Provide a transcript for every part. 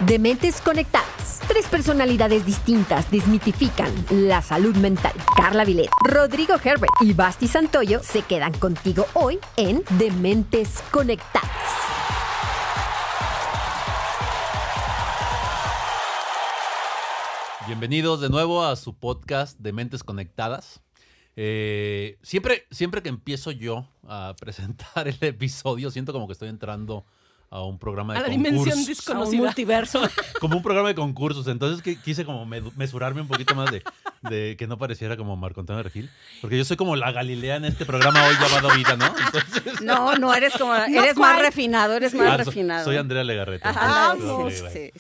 Dementes Conectadas. 3 personalidades distintas desmitifican la salud mental. Carla Vilet, Rodrigo Herbert y Basti Santoyo se quedan contigo hoy en Dementes Conectadas. Bienvenidos de nuevo a su podcast Dementes Conectadas. Siempre que empiezo yo a presentar el episodio, siento como que estoy entrando a un programa de concursos. A la dimensión desconocida. A un multiverso. Como un programa de concursos. Entonces quise como mesurarme un poquito más de que no pareciera como Marco Antonio Regil. Porque yo soy como la Galilea en este programa hoy llamado Vida, ¿no? Entonces, No eres como... eres más refinado, Soy Andrea Legarreta. Vamos.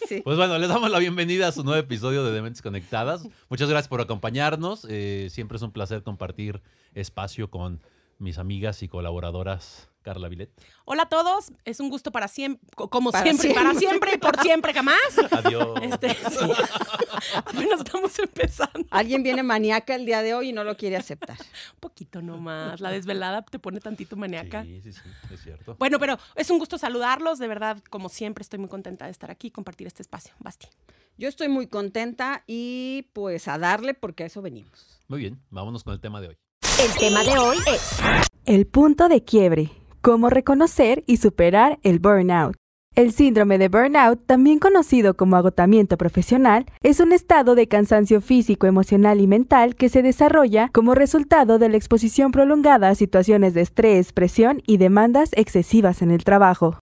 Sí. Pues bueno, les damos la bienvenida a su nuevo episodio de Dementes Conectadas. Muchas gracias por acompañarnos. Siempre es un placer compartir espacio con mis amigas y colaboradoras. Carla Vilet. Hola a todos, es un gusto para siempre, para siempre y por siempre jamás. Adiós. Sí. Apenas estamos empezando. Alguien viene maníaca el día de hoy y no lo quiere aceptar. Un poquito nomás, la desvelada te pone tantito maníaca. Sí, es cierto. Bueno, pero es un gusto saludarlos, de verdad, como siempre estoy muy contenta de estar aquí y compartir este espacio. Basti. Yo estoy muy contenta y pues a darle porque a eso venimos. Muy bien, vámonos con el tema de hoy. El tema de hoy es el punto de quiebre. Cómo reconocer y superar el burnout. El síndrome de burnout, también conocido como agotamiento profesional, es un estado de cansancio físico, emocional y mental que se desarrolla como resultado de la exposición prolongada a situaciones de estrés, presión y demandas excesivas en el trabajo.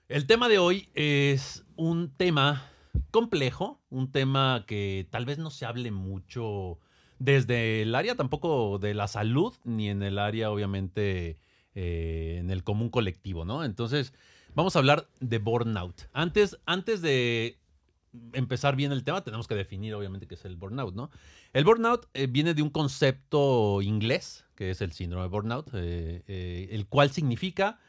El tema de hoy es un tema complejo, un tema que tal vez no se hable mucho desde el área tampoco de la salud, ni en el área, obviamente, en el común colectivo, ¿no? Entonces, vamos a hablar de burnout. Antes de empezar bien el tema, tenemos que definir, obviamente, qué es el burnout, ¿no? El burnout viene de un concepto inglés, que es el síndrome de burnout, el cual significa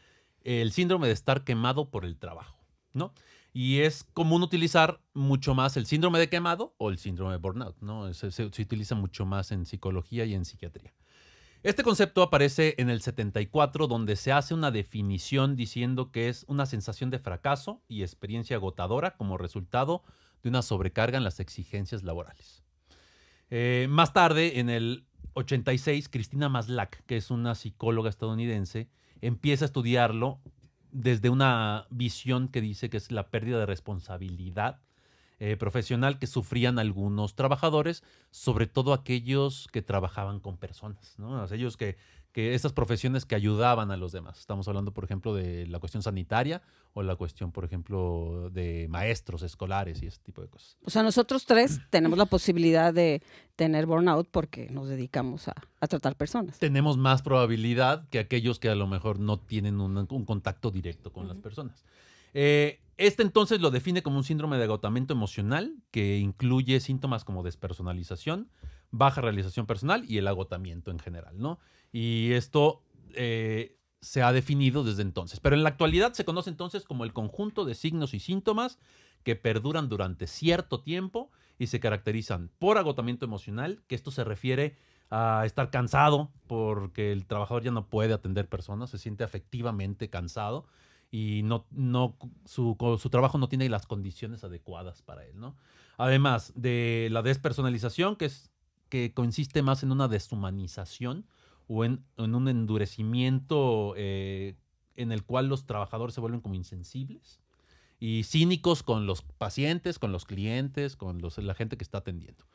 el síndrome de estar quemado por el trabajo, ¿no? Y es común utilizar mucho más el síndrome de quemado o el síndrome de burnout, ¿no? Se utiliza mucho más en psicología y en psiquiatría. Este concepto aparece en el 74, donde se hace una definición diciendo que es una sensación de fracaso y experiencia agotadora como resultado de una sobrecarga en las exigencias laborales. Más tarde, en el 86, Christina Maslach, que es una psicóloga estadounidense, empieza a estudiarlo desde una visión que dice que es la pérdida de responsabilidad profesional que sufrían algunos trabajadores, sobre todo aquellos que trabajaban con personas, ¿no? Aquellos que esas profesiones que ayudaban a los demás. Estamos hablando, por ejemplo, de la cuestión sanitaria o la cuestión, por ejemplo, de maestros escolares y ese tipo de cosas. O sea, nosotros 3 tenemos la posibilidad de tener burnout porque nos dedicamos a tratar personas. Tenemos más probabilidad que aquellos que a lo mejor no tienen un contacto directo con las personas. Entonces lo define como un síndrome de agotamiento emocional que incluye síntomas como despersonalización, baja realización personal y el agotamiento en general, ¿no? Y esto se ha definido desde entonces. Pero en la actualidad se conoce entonces como el conjunto de signos y síntomas que perduran durante cierto tiempo y se caracterizan por agotamiento emocional, que esto se refiere a estar cansado porque el trabajador ya no puede atender personas, se siente afectivamente cansado y su trabajo no tiene las condiciones adecuadas para él, ¿no? Además de la despersonalización, que consiste más en una deshumanización o en un endurecimiento en el cual los trabajadores se vuelven como insensibles y cínicos con los pacientes, con los clientes, con la gente que está atendiendo.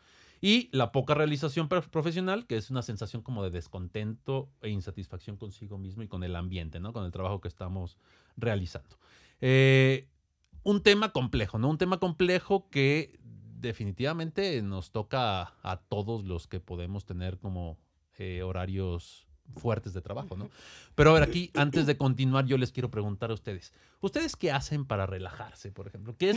Y la poca realización profesional, que es una sensación como de descontento e insatisfacción consigo mismo y con el ambiente, ¿no? Con el trabajo que estamos realizando. Un tema complejo, ¿no? Un tema complejo que definitivamente nos toca a todos los que podemos tener como horarios fuertes de trabajo, ¿no? Pero a ver, aquí, antes de continuar, yo les quiero preguntar a ustedes. ¿Ustedes qué hacen para relajarse, por ejemplo? ¿Qué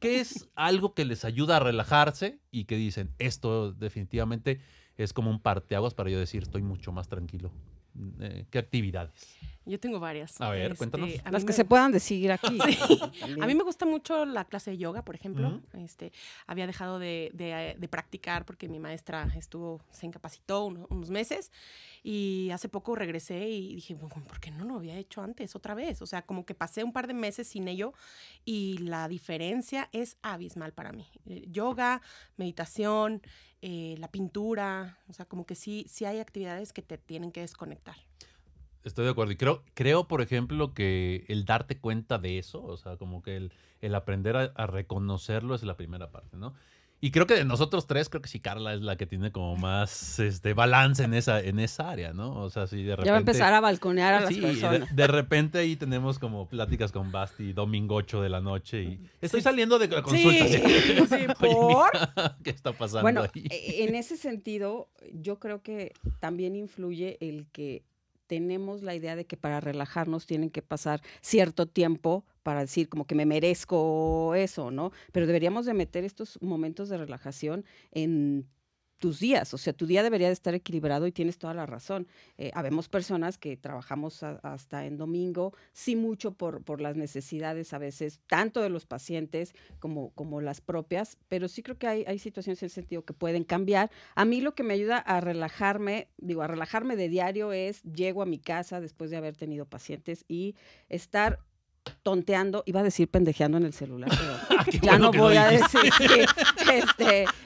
es algo que les ayuda a relajarse y que dicen, esto definitivamente es como un parteaguas para yo decir, estoy mucho más tranquilo? ¿Qué actividades? Yo tengo varias. A ver, cuéntanos. a mí Las que me- se puedan decir aquí. También. A mí me gusta mucho la clase de yoga, por ejemplo. Había dejado de practicar porque mi maestra se incapacitó unos meses y hace poco regresé y dije, bueno, ¿por qué no lo había hecho antes otra vez? O sea, como que pasé un par de meses sin ello y la diferencia es abismal para mí. Yoga, meditación, la pintura, o sea, como que sí hay actividades que te tienen que desconectar. Estoy de acuerdo. Y creo, por ejemplo, que el darte cuenta de eso, o sea, como que el aprender a reconocerlo es la primera parte, ¿no? Y creo que de nosotros tres, creo que sí, Carla es la que tiene como más balance en esa área, ¿no? O sea, sí, de repente... Ya va a empezar a balconear a las Sí, personas. de repente ahí tenemos como pláticas con Basti, domingo 8 de la noche y estoy saliendo de la consulta. Sí, Oye, ¿por? mira, ¿qué está pasando Bueno, ahí? en ese sentido, yo creo que también influye el que tenemos la idea de que para relajarnos tienen que pasar cierto tiempo para decir como que me merezco eso, ¿no? Pero deberíamos de meter estos momentos de relajación en tus días, o sea, tu día debería de estar equilibrado y tienes toda la razón. Habemos personas que trabajamos hasta en domingo, sí mucho por las necesidades a veces, tanto de los pacientes como las propias, pero sí creo que hay situaciones en ese sentido que pueden cambiar. A mí lo que me ayuda a relajarme de diario es, llego a mi casa después de haber tenido pacientes y estar tonteando, iba a decir pendejeando en el celular, pero Qué ya bueno no que voy lo a dijiste. decir,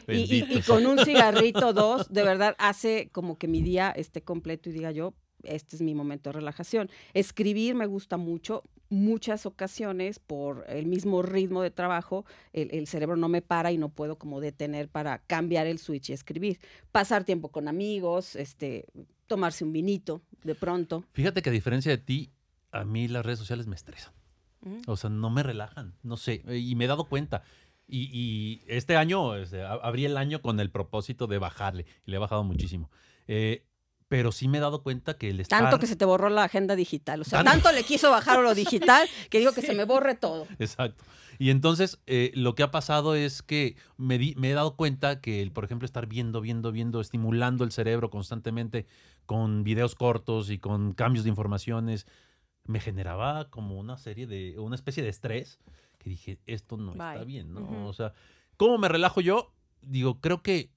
y Bendito con un cigarrito, 2, de verdad hace como que mi día esté completo y diga yo, este es mi momento de relajación. Escribir me gusta mucho, muchas ocasiones por el mismo ritmo de trabajo, el cerebro no me para y no puedo como detener para cambiar el switch y escribir. Pasar tiempo con amigos, tomarse un vinito de pronto. Fíjate que a diferencia de ti, a mí las redes sociales me estresan. O sea, no me relajan, no sé, y me he dado cuenta. Y este año, abrí el año con el propósito de bajarle, y le he bajado muchísimo. Pero sí me he dado cuenta que el estar... Tanto que se te borró la agenda digital, o sea, Tanto. tanto le quiso bajar a lo digital que digo que se me borre todo. Exacto. Y entonces lo que ha pasado es que me he dado cuenta que, por ejemplo, estar viendo, estimulando el cerebro constantemente con videos cortos y con cambios de informaciones, me generaba como una especie de estrés que dije, esto no está Bye. bien, ¿no? Ujú. O sea, ¿cómo me relajo yo? Digo, creo que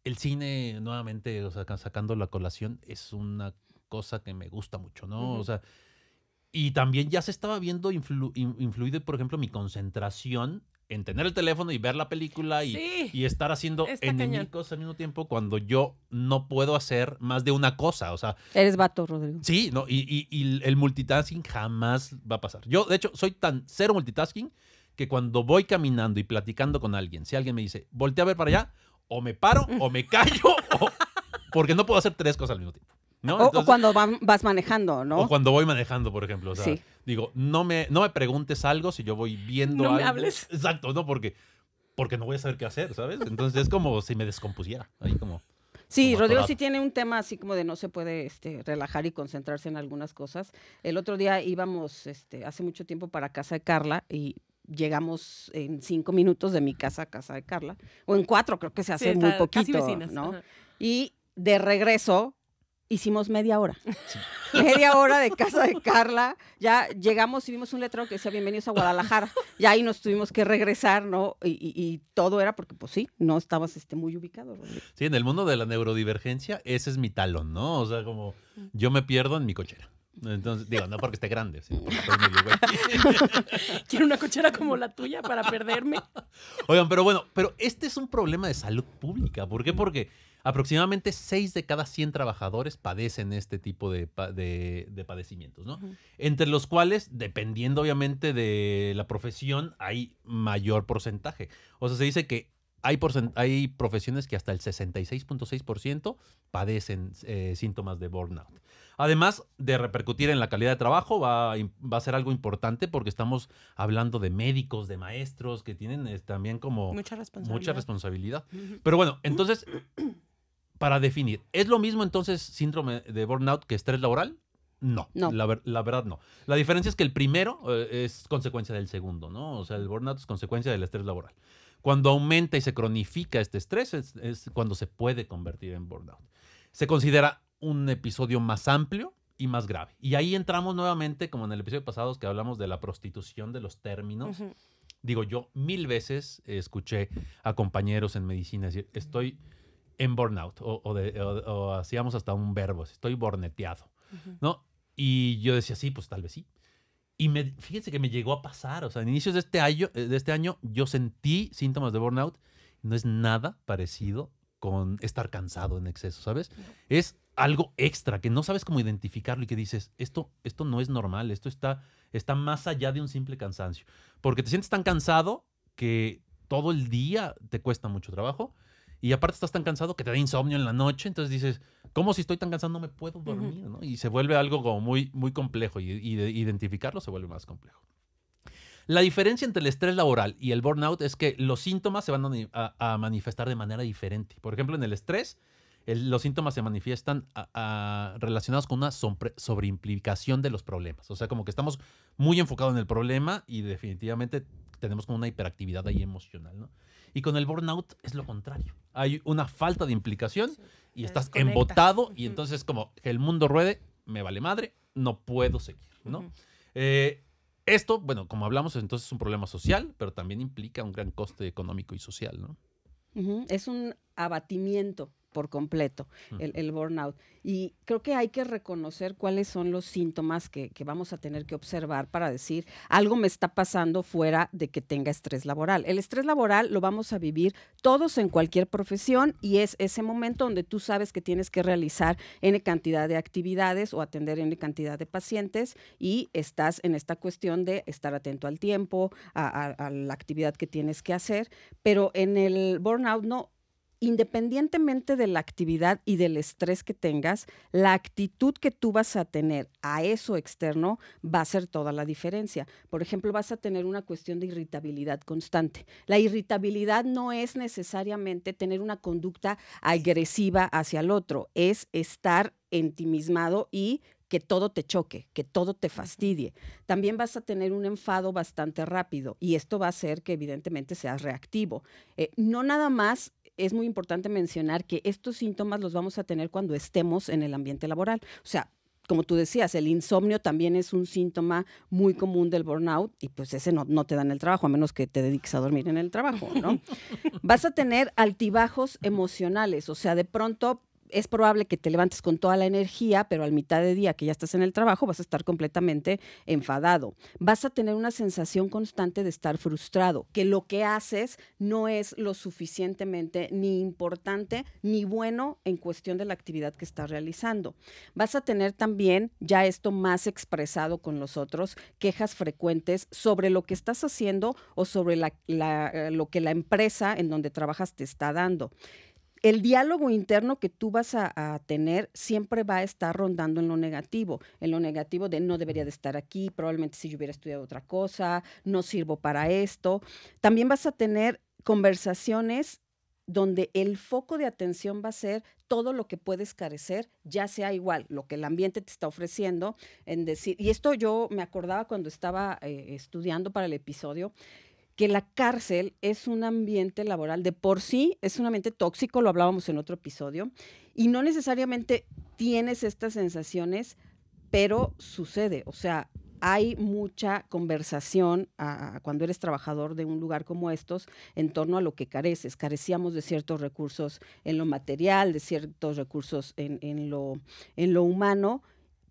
el cine, nuevamente, o sea, sacando la colación, es una cosa que me gusta mucho, ¿no? Ujú. O sea, y también ya se estaba viendo influido, por ejemplo, mi concentración en tener el teléfono y ver la película Sí. y estar haciendo Está N cañón. mil cosas al mismo tiempo cuando yo no puedo hacer más de una cosa. O sea, Eres vato, Rodrigo. sí, no, y el multitasking jamás va a pasar. Yo, de hecho, soy tan cero multitasking que cuando voy caminando y platicando con alguien, si alguien me dice, voltea a ver para allá, o me paro, o me callo, porque no puedo hacer tres cosas al mismo tiempo. ¿no? O Entonces, cuando vas manejando, ¿no? o cuando voy manejando, por ejemplo. O sea, Sí. digo, no me preguntes algo si yo voy viendo No algo. me hables. Exacto, ¿no? Porque no voy a saber qué hacer, ¿sabes? Entonces es como si me descompusiera. Ahí como... Sí, como Rodrigo atorado. sí tiene un tema así como de no se puede relajar y concentrarse en algunas cosas. El otro día íbamos hace mucho tiempo para casa de Carla y llegamos en 5 minutos de mi casa a casa de Carla, o en 4, creo que se hace Sí, muy está casi poquito, vecinas, ¿no? ajá. Y de regreso hicimos media hora. Media hora de casa de Carla. Ya llegamos y vimos un letrero que decía bienvenidos a Guadalajara. Ya ahí nos tuvimos que regresar, ¿no? Y todo era porque, pues sí, no estabas muy ubicado, Rodrigo. Sí, en el mundo de la neurodivergencia, ese es mi talón, ¿no? O sea, como yo me pierdo en mi cochera. Entonces, digo, no porque esté grande, sino porque estoy medio güey. Quiero una cochera como la tuya para perderme. Oigan, pero bueno, este es un problema de salud pública. ¿Por qué? Porque aproximadamente 6 de cada 100 trabajadores padecen este tipo de padecimientos, ¿no? Ujú. Entre los cuales, dependiendo obviamente de la profesión, hay mayor porcentaje. O sea, se dice que hay profesiones que hasta el 66.6% padecen síntomas de burnout. Además de repercutir en la calidad de trabajo, va a ser algo importante porque estamos hablando de médicos, de maestros que tienen también como Mucha responsabilidad. mucha responsabilidad. Ujú. Pero bueno, entonces, para definir, ¿es lo mismo entonces síndrome de burnout que estrés laboral? No, No. la verdad no. La diferencia es que el primero es consecuencia del segundo, ¿no? O sea, el burnout es consecuencia del estrés laboral. Cuando aumenta y se cronifica este estrés es cuando se puede convertir en burnout. Se considera un episodio más amplio y más grave. Y ahí entramos nuevamente, como en el episodio pasado que hablamos de la prostitución de los términos. Digo, yo 1000 veces escuché a compañeros en medicina decir, estoy en burnout, o hacíamos hasta un verbo, estoy borneteado, ¿no? Y yo decía, sí, pues tal vez sí. Y fíjense que me llegó a pasar, o sea, a inicios de este año yo sentí síntomas de burnout. No es nada parecido con estar cansado en exceso, ¿sabes? Es algo extra que no sabes cómo identificarlo y que dices, esto no es normal, esto está más allá de un simple cansancio. Porque te sientes tan cansado que todo el día te cuesta mucho trabajo y aparte estás tan cansado que te da insomnio en la noche, entonces dices, ¿cómo si estoy tan cansado no me puedo dormir? ¿No? Y se vuelve algo como muy, muy complejo y de identificarlo se vuelve más complejo. La diferencia entre el estrés laboral y el burnout es que los síntomas se van a manifestar de manera diferente. Por ejemplo, en el estrés, los síntomas se manifiestan relacionados con una sobreimplicación de los problemas. O sea, como que estamos muy enfocados en el problema y definitivamente tenemos como una hiperactividad ahí emocional, ¿no? Y con el burnout es lo contrario. Hay una falta de implicación y estás embotado y entonces como que el mundo ruede, me vale madre, no puedo seguir, ¿no? Esto, bueno, como hablamos, entonces es un problema social, pero también implica un gran coste económico y social, ¿no? Es un abatimiento por completo, el burnout. Y creo que hay que reconocer cuáles son los síntomas que vamos a tener que observar para decir, algo me está pasando fuera de que tenga estrés laboral. El estrés laboral lo vamos a vivir todos en cualquier profesión y es ese momento donde tú sabes que tienes que realizar N cantidad de actividades o atender N cantidad de pacientes y estás en esta cuestión de estar atento al tiempo, a la actividad que tienes que hacer, pero en el burnout no. Independientemente de la actividad y del estrés que tengas, la actitud que tú vas a tener a eso externo va a hacer toda la diferencia. Por ejemplo, vas a tener una cuestión de irritabilidad constante. La irritabilidad no es necesariamente tener una conducta agresiva hacia el otro, es estar ensimismado y que todo te choque, que todo te fastidie. También vas a tener un enfado bastante rápido y esto va a hacer que evidentemente seas reactivo. No nada más. Es muy importante mencionar que estos síntomas los vamos a tener cuando estemos en el ambiente laboral. O sea, como tú decías, el insomnio también es un síntoma muy común del burnout y pues ese no te da en el trabajo, a menos que te dediques a dormir en el trabajo, ¿no? Vas a tener altibajos emocionales, o sea, de pronto es probable que te levantes con toda la energía, pero al mitad de día que ya estás en el trabajo vas a estar completamente enfadado. Vas a tener una sensación constante de estar frustrado, que lo que haces no es lo suficientemente ni importante ni bueno en cuestión de la actividad que estás realizando. Vas a tener también, ya esto más expresado con los otros, quejas frecuentes sobre lo que estás haciendo o sobre lo que la empresa en donde trabajas te está dando. El diálogo interno que tú vas a tener siempre va a estar rondando en lo negativo de no debería de estar aquí, probablemente si yo hubiera estudiado otra cosa, no sirvo para esto. También vas a tener conversaciones donde el foco de atención va a ser todo lo que puedes carecer, ya sea igual lo que el ambiente te está ofreciendo, en decir, y esto yo me acordaba cuando estaba estudiando para el episodio, que la cárcel es un ambiente laboral de por sí, es un ambiente tóxico, lo hablábamos en otro episodio, y no necesariamente tienes estas sensaciones, pero sucede, o sea, hay mucha conversación cuando eres trabajador de un lugar como estos en torno a lo que careces. Carecíamos de ciertos recursos en lo material, de ciertos recursos en lo humano.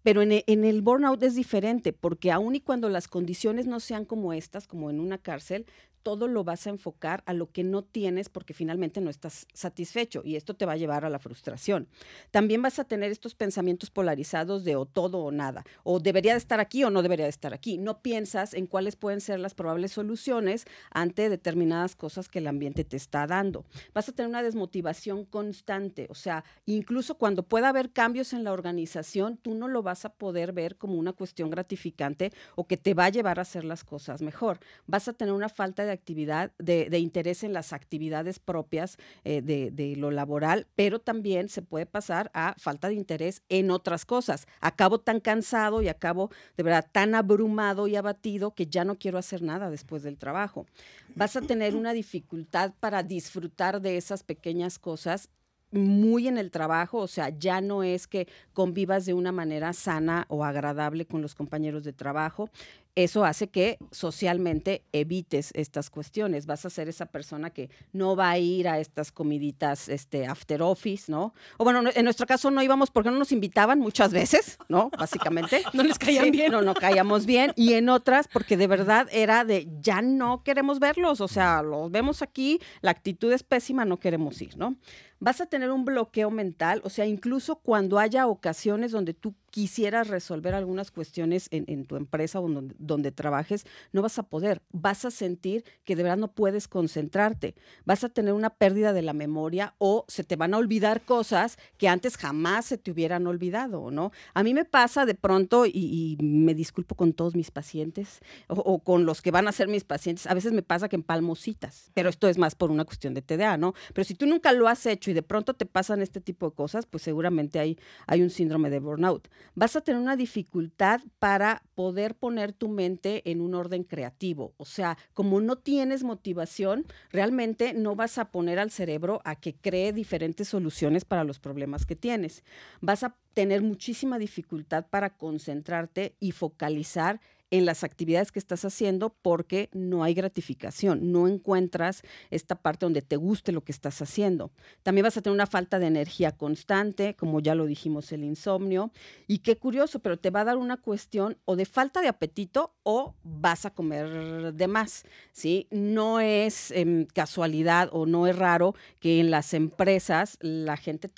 Pero en el burnout es diferente, porque aun y cuando las condiciones no sean como estas, como en una cárcel, todo lo vas a enfocar a lo que no tienes porque finalmente no estás satisfecho y esto te va a llevar a la frustración. También vas a tener estos pensamientos polarizados de o todo o nada, o debería de estar aquí o no debería de estar aquí. No piensas en cuáles pueden ser las probables soluciones ante determinadas cosas que el ambiente te está dando. Vas a tener una desmotivación constante, o sea, incluso cuando pueda haber cambios en la organización, tú no lo vas a poder ver como una cuestión gratificante o que te va a llevar a hacer las cosas mejor. Vas a tener una falta de actividad, de interés en las actividades propias de lo laboral, pero también se puede pasar a falta de interés en otras cosas. Acabo tan cansado y acabo de verdad tan abrumado y abatido que ya no quiero hacer nada después del trabajo. Vas a tener una dificultad para disfrutar de esas pequeñas cosas muy en el trabajo, o sea, ya no es que convivas de una manera sana o agradable con los compañeros de trabajo. Eso hace que socialmente evites estas cuestiones. Vas a ser esa persona que no va a ir a estas comiditas after office, ¿no? O bueno, en nuestro caso no íbamos porque no nos invitaban muchas veces, ¿no? Básicamente. No les caían bien. No caíamos bien. Y en otras porque de verdad era de ya no queremos verlos, o sea, los vemos aquí, la actitud es pésima, no queremos ir, ¿no? Vas a tener un bloqueo mental, o sea, incluso cuando haya ocasiones donde tú quisieras resolver algunas cuestiones en tu empresa o donde trabajes, no vas a poder. Vas a sentir que de verdad no puedes concentrarte. Vas a tener una pérdida de la memoria o se te van a olvidar cosas que antes jamás se te hubieran olvidado, ¿no? A mí me pasa de pronto, y me disculpo con todos mis pacientes o con los que van a ser mis pacientes, a veces me pasa que empalmo citas, pero esto es más por una cuestión de TDA, ¿no? Pero si tú nunca lo has hecho y de pronto te pasan este tipo de cosas, pues seguramente hay un síndrome de burnout. Vas a tener una dificultad para poder poner tu mente en un orden creativo. O sea, como no tienes motivación, realmente no vas a poner al cerebro a que cree diferentes soluciones para los problemas que tienes. Vas a tener muchísima dificultad para concentrarte y focalizar en las actividades que estás haciendo porque no hay gratificación, no encuentras esta parte donde te guste lo que estás haciendo. También vas a tener una falta de energía constante, como ya lo dijimos, el insomnio. Y qué curioso, pero te va a dar una cuestión o de falta de apetito o vas a comer de más, ¿sí? No es casualidad o no es raro que en las empresas la gente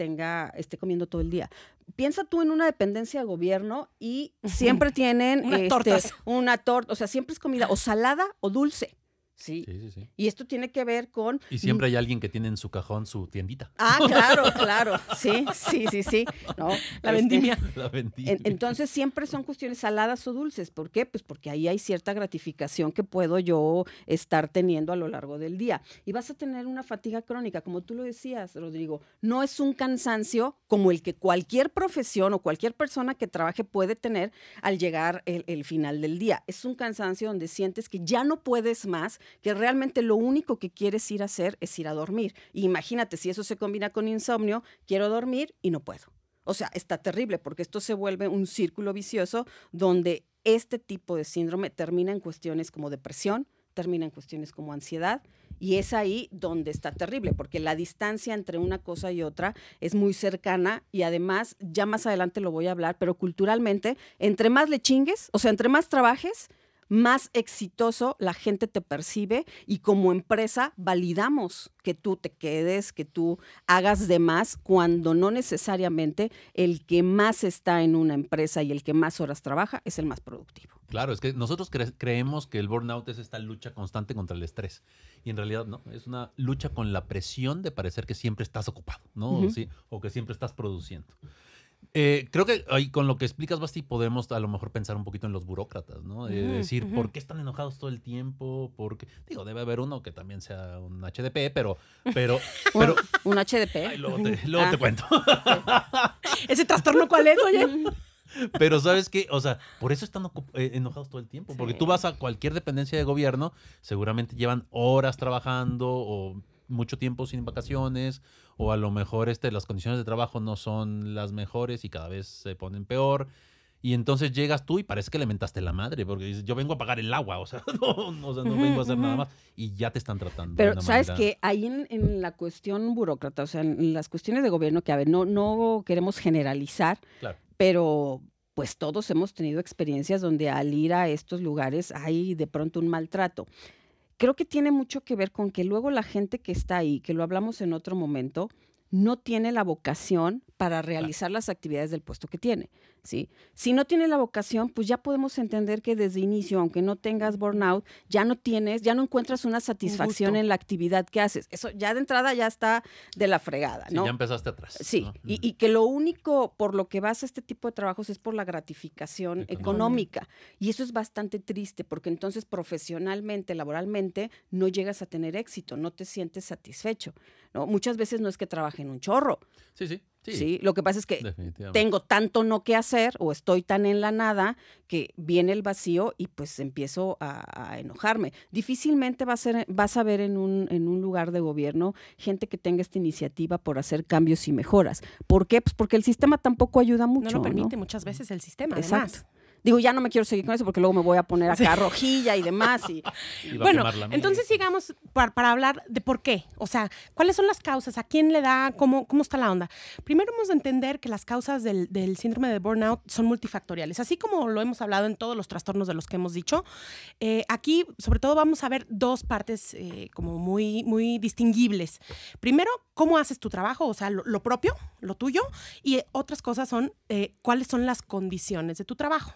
esté comiendo todo el día. Piensa tú en una dependencia de gobierno y siempre tienen una torta, o sea, siempre es comida o salada o dulce. Sí. Sí. Y esto tiene que ver con... Y siempre hay alguien que tiene en su cajón su tiendita. Ah, claro. Sí. ¿No? La vendimia. La vendimia. Entonces siempre son cuestiones saladas o dulces. ¿Por qué? Pues porque ahí hay cierta gratificación que puedo yo estar teniendo a lo largo del día. Y vas a tener una fatiga crónica, como tú lo decías, Rodrigo. No es un cansancio como el que cualquier profesión o cualquier persona que trabaje puede tener al llegar el final del día. Es un cansancio donde sientes que ya no puedes más, que realmente lo único que quieres ir a hacer es ir a dormir. Y imagínate, si eso se combina con insomnio, quiero dormir y no puedo. O sea, está terrible porque esto se vuelve un círculo vicioso donde este tipo de síndrome termina en cuestiones como depresión, termina en cuestiones como ansiedad, y es ahí donde está terrible, porque la distancia entre una cosa y otra es muy cercana y además, ya más adelante lo voy a hablar, pero culturalmente, entre más le chingues, o sea, entre más trabajes, más exitoso la gente te percibe y como empresa validamos que tú te quedes, que tú hagas de más, cuando no necesariamente el que más está en una empresa y el que más horas trabaja es el más productivo. Claro, es que nosotros creemos que el burnout es esta lucha constante contra el estrés. Y en realidad no, es una lucha con la presión de parecer que siempre estás ocupado, ¿no? Uh-huh. ¿Sí? O que siempre estás produciendo. Creo que ahí con lo que explicas, Basti, podemos a lo mejor pensar un poquito en los burócratas, ¿no? Decir, ¿por qué están enojados todo el tiempo? Porque, digo, debe haber uno que también sea un HDP, pero ¿Un HDP? Ay, luego te cuento. ¿Ese trastorno cuál es, oye? Pero ¿sabes qué? O sea, por eso están enojados todo el tiempo. Porque tú vas a cualquier dependencia de gobierno, seguramente llevan horas trabajando o mucho tiempo sin vacaciones, o a lo mejor las condiciones de trabajo no son las mejores y cada vez se ponen peor. Y entonces llegas tú y parece que le mentaste la madre, porque dices, yo vengo a pagar el agua, o sea, no vengo a hacer nada más. Y ya te están tratando. Pero sabes que ahí en la cuestión burócrata, o sea, en las cuestiones de gobierno que, a ver, no queremos generalizar, Claro. pero pues todos hemos tenido experiencias donde al ir a estos lugares hay de pronto un maltrato. Creo que tiene mucho que ver con que luego la gente que está ahí, que lo hablamos en otro momento, no tiene la vocación para realizar las actividades del puesto que tiene, ¿sí? Si no tiene la vocación, pues ya podemos entender que desde inicio, aunque no tengas burnout, ya no encuentras una satisfacción en la actividad que haces. Eso ya de entrada ya está de la fregada, ¿no? Sí, ya empezaste atrás. Sí, ¿no? y que lo único por lo que vas a este tipo de trabajos es por la gratificación económica. Y eso es bastante triste, porque entonces profesionalmente, laboralmente, no llegas a tener éxito, no te sientes satisfecho, ¿no? Muchas veces no es que trabajen relajen un chorro. Sí. Sí, lo que pasa es que Definitivamente. tengo tanto no que hacer o estoy tan en la nada que viene el vacío y pues empiezo a enojarme. Difícilmente vas a ver en un lugar de gobierno gente que tenga esta iniciativa por hacer cambios y mejoras. ¿Por qué? Pues porque el sistema tampoco ayuda mucho. No lo permite muchas veces el sistema, Exacto. además. Digo, ya no me quiero seguir con eso porque luego me voy a poner acá rojilla y demás. Y va a Bueno, quemar la mía. entonces sigamos para hablar de por qué. O sea, ¿cuáles son las causas? ¿A quién le da? ¿Cómo está la onda? Primero hemos de entender que las causas del síndrome de burnout son multifactoriales. Así como lo hemos hablado en todos los trastornos de los que hemos dicho, aquí sobre todo vamos a ver dos partes como muy, muy distinguibles. Primero, cómo haces tu trabajo, o sea, lo propio, lo tuyo, y otras cosas son cuáles son las condiciones de tu trabajo.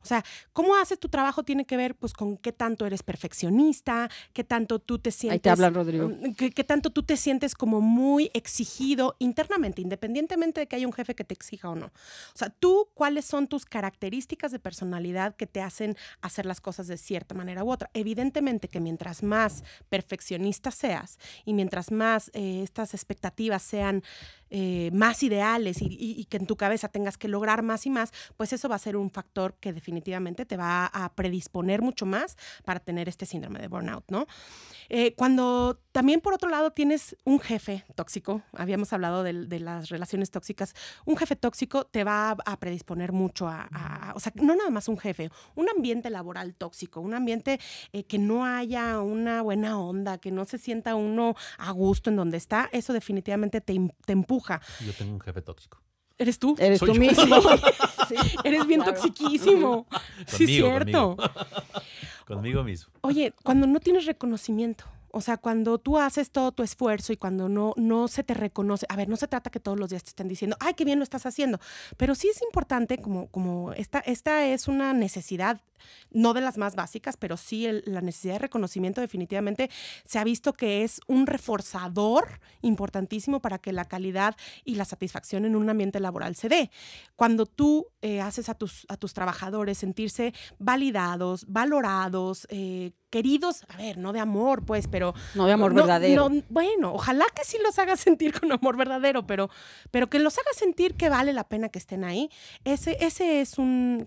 O sea, cómo haces tu trabajo tiene que ver pues con qué tanto eres perfeccionista, qué tanto tú te sientes... Ahí te hablan, Rodrigo. Qué tanto tú te sientes como muy exigido internamente, independientemente de que haya un jefe que te exija o no. O sea, tú, ¿cuáles son tus características de personalidad que te hacen hacer las cosas de cierta manera u otra? Evidentemente que mientras más perfeccionista seas y mientras más estas expectativas sean más ideales y que en tu cabeza tengas que lograr más y más, pues eso va a ser un factor que definitivamente te va a predisponer mucho más para tener este síndrome de burnout, ¿no? Cuando también por otro lado tienes un jefe tóxico, habíamos hablado de las relaciones tóxicas, un jefe tóxico te va a predisponer mucho o sea, no nada más un jefe, un ambiente laboral tóxico, un ambiente que no haya una buena onda, que no se sienta uno a gusto en donde está, eso definitivamente te empuja. Yo tengo un jefe tóxico. ¿Eres tú? Eres Soy tú yo. mismo. Sí, Eres bien claro. toxiquísimo. Sí, Conmigo, cierto. Conmigo mismo. Oye, cuando no tienes reconocimiento, o sea, cuando tú haces todo tu esfuerzo y cuando no se te reconoce, a ver, no se trata que todos los días te estén diciendo, ay, qué bien lo estás haciendo, pero sí es importante como esta es una necesidad, no de las más básicas, pero sí la necesidad de reconocimiento definitivamente se ha visto que es un reforzador importantísimo para que la calidad y la satisfacción en un ambiente laboral se dé. Cuando tú haces a tus trabajadores sentirse validados, valorados, queridos, a ver, no de amor, pues, pero... No de amor verdadero. Bueno, ojalá que sí los hagas sentir con amor verdadero, pero que los hagas sentir que vale la pena que estén ahí. Ese es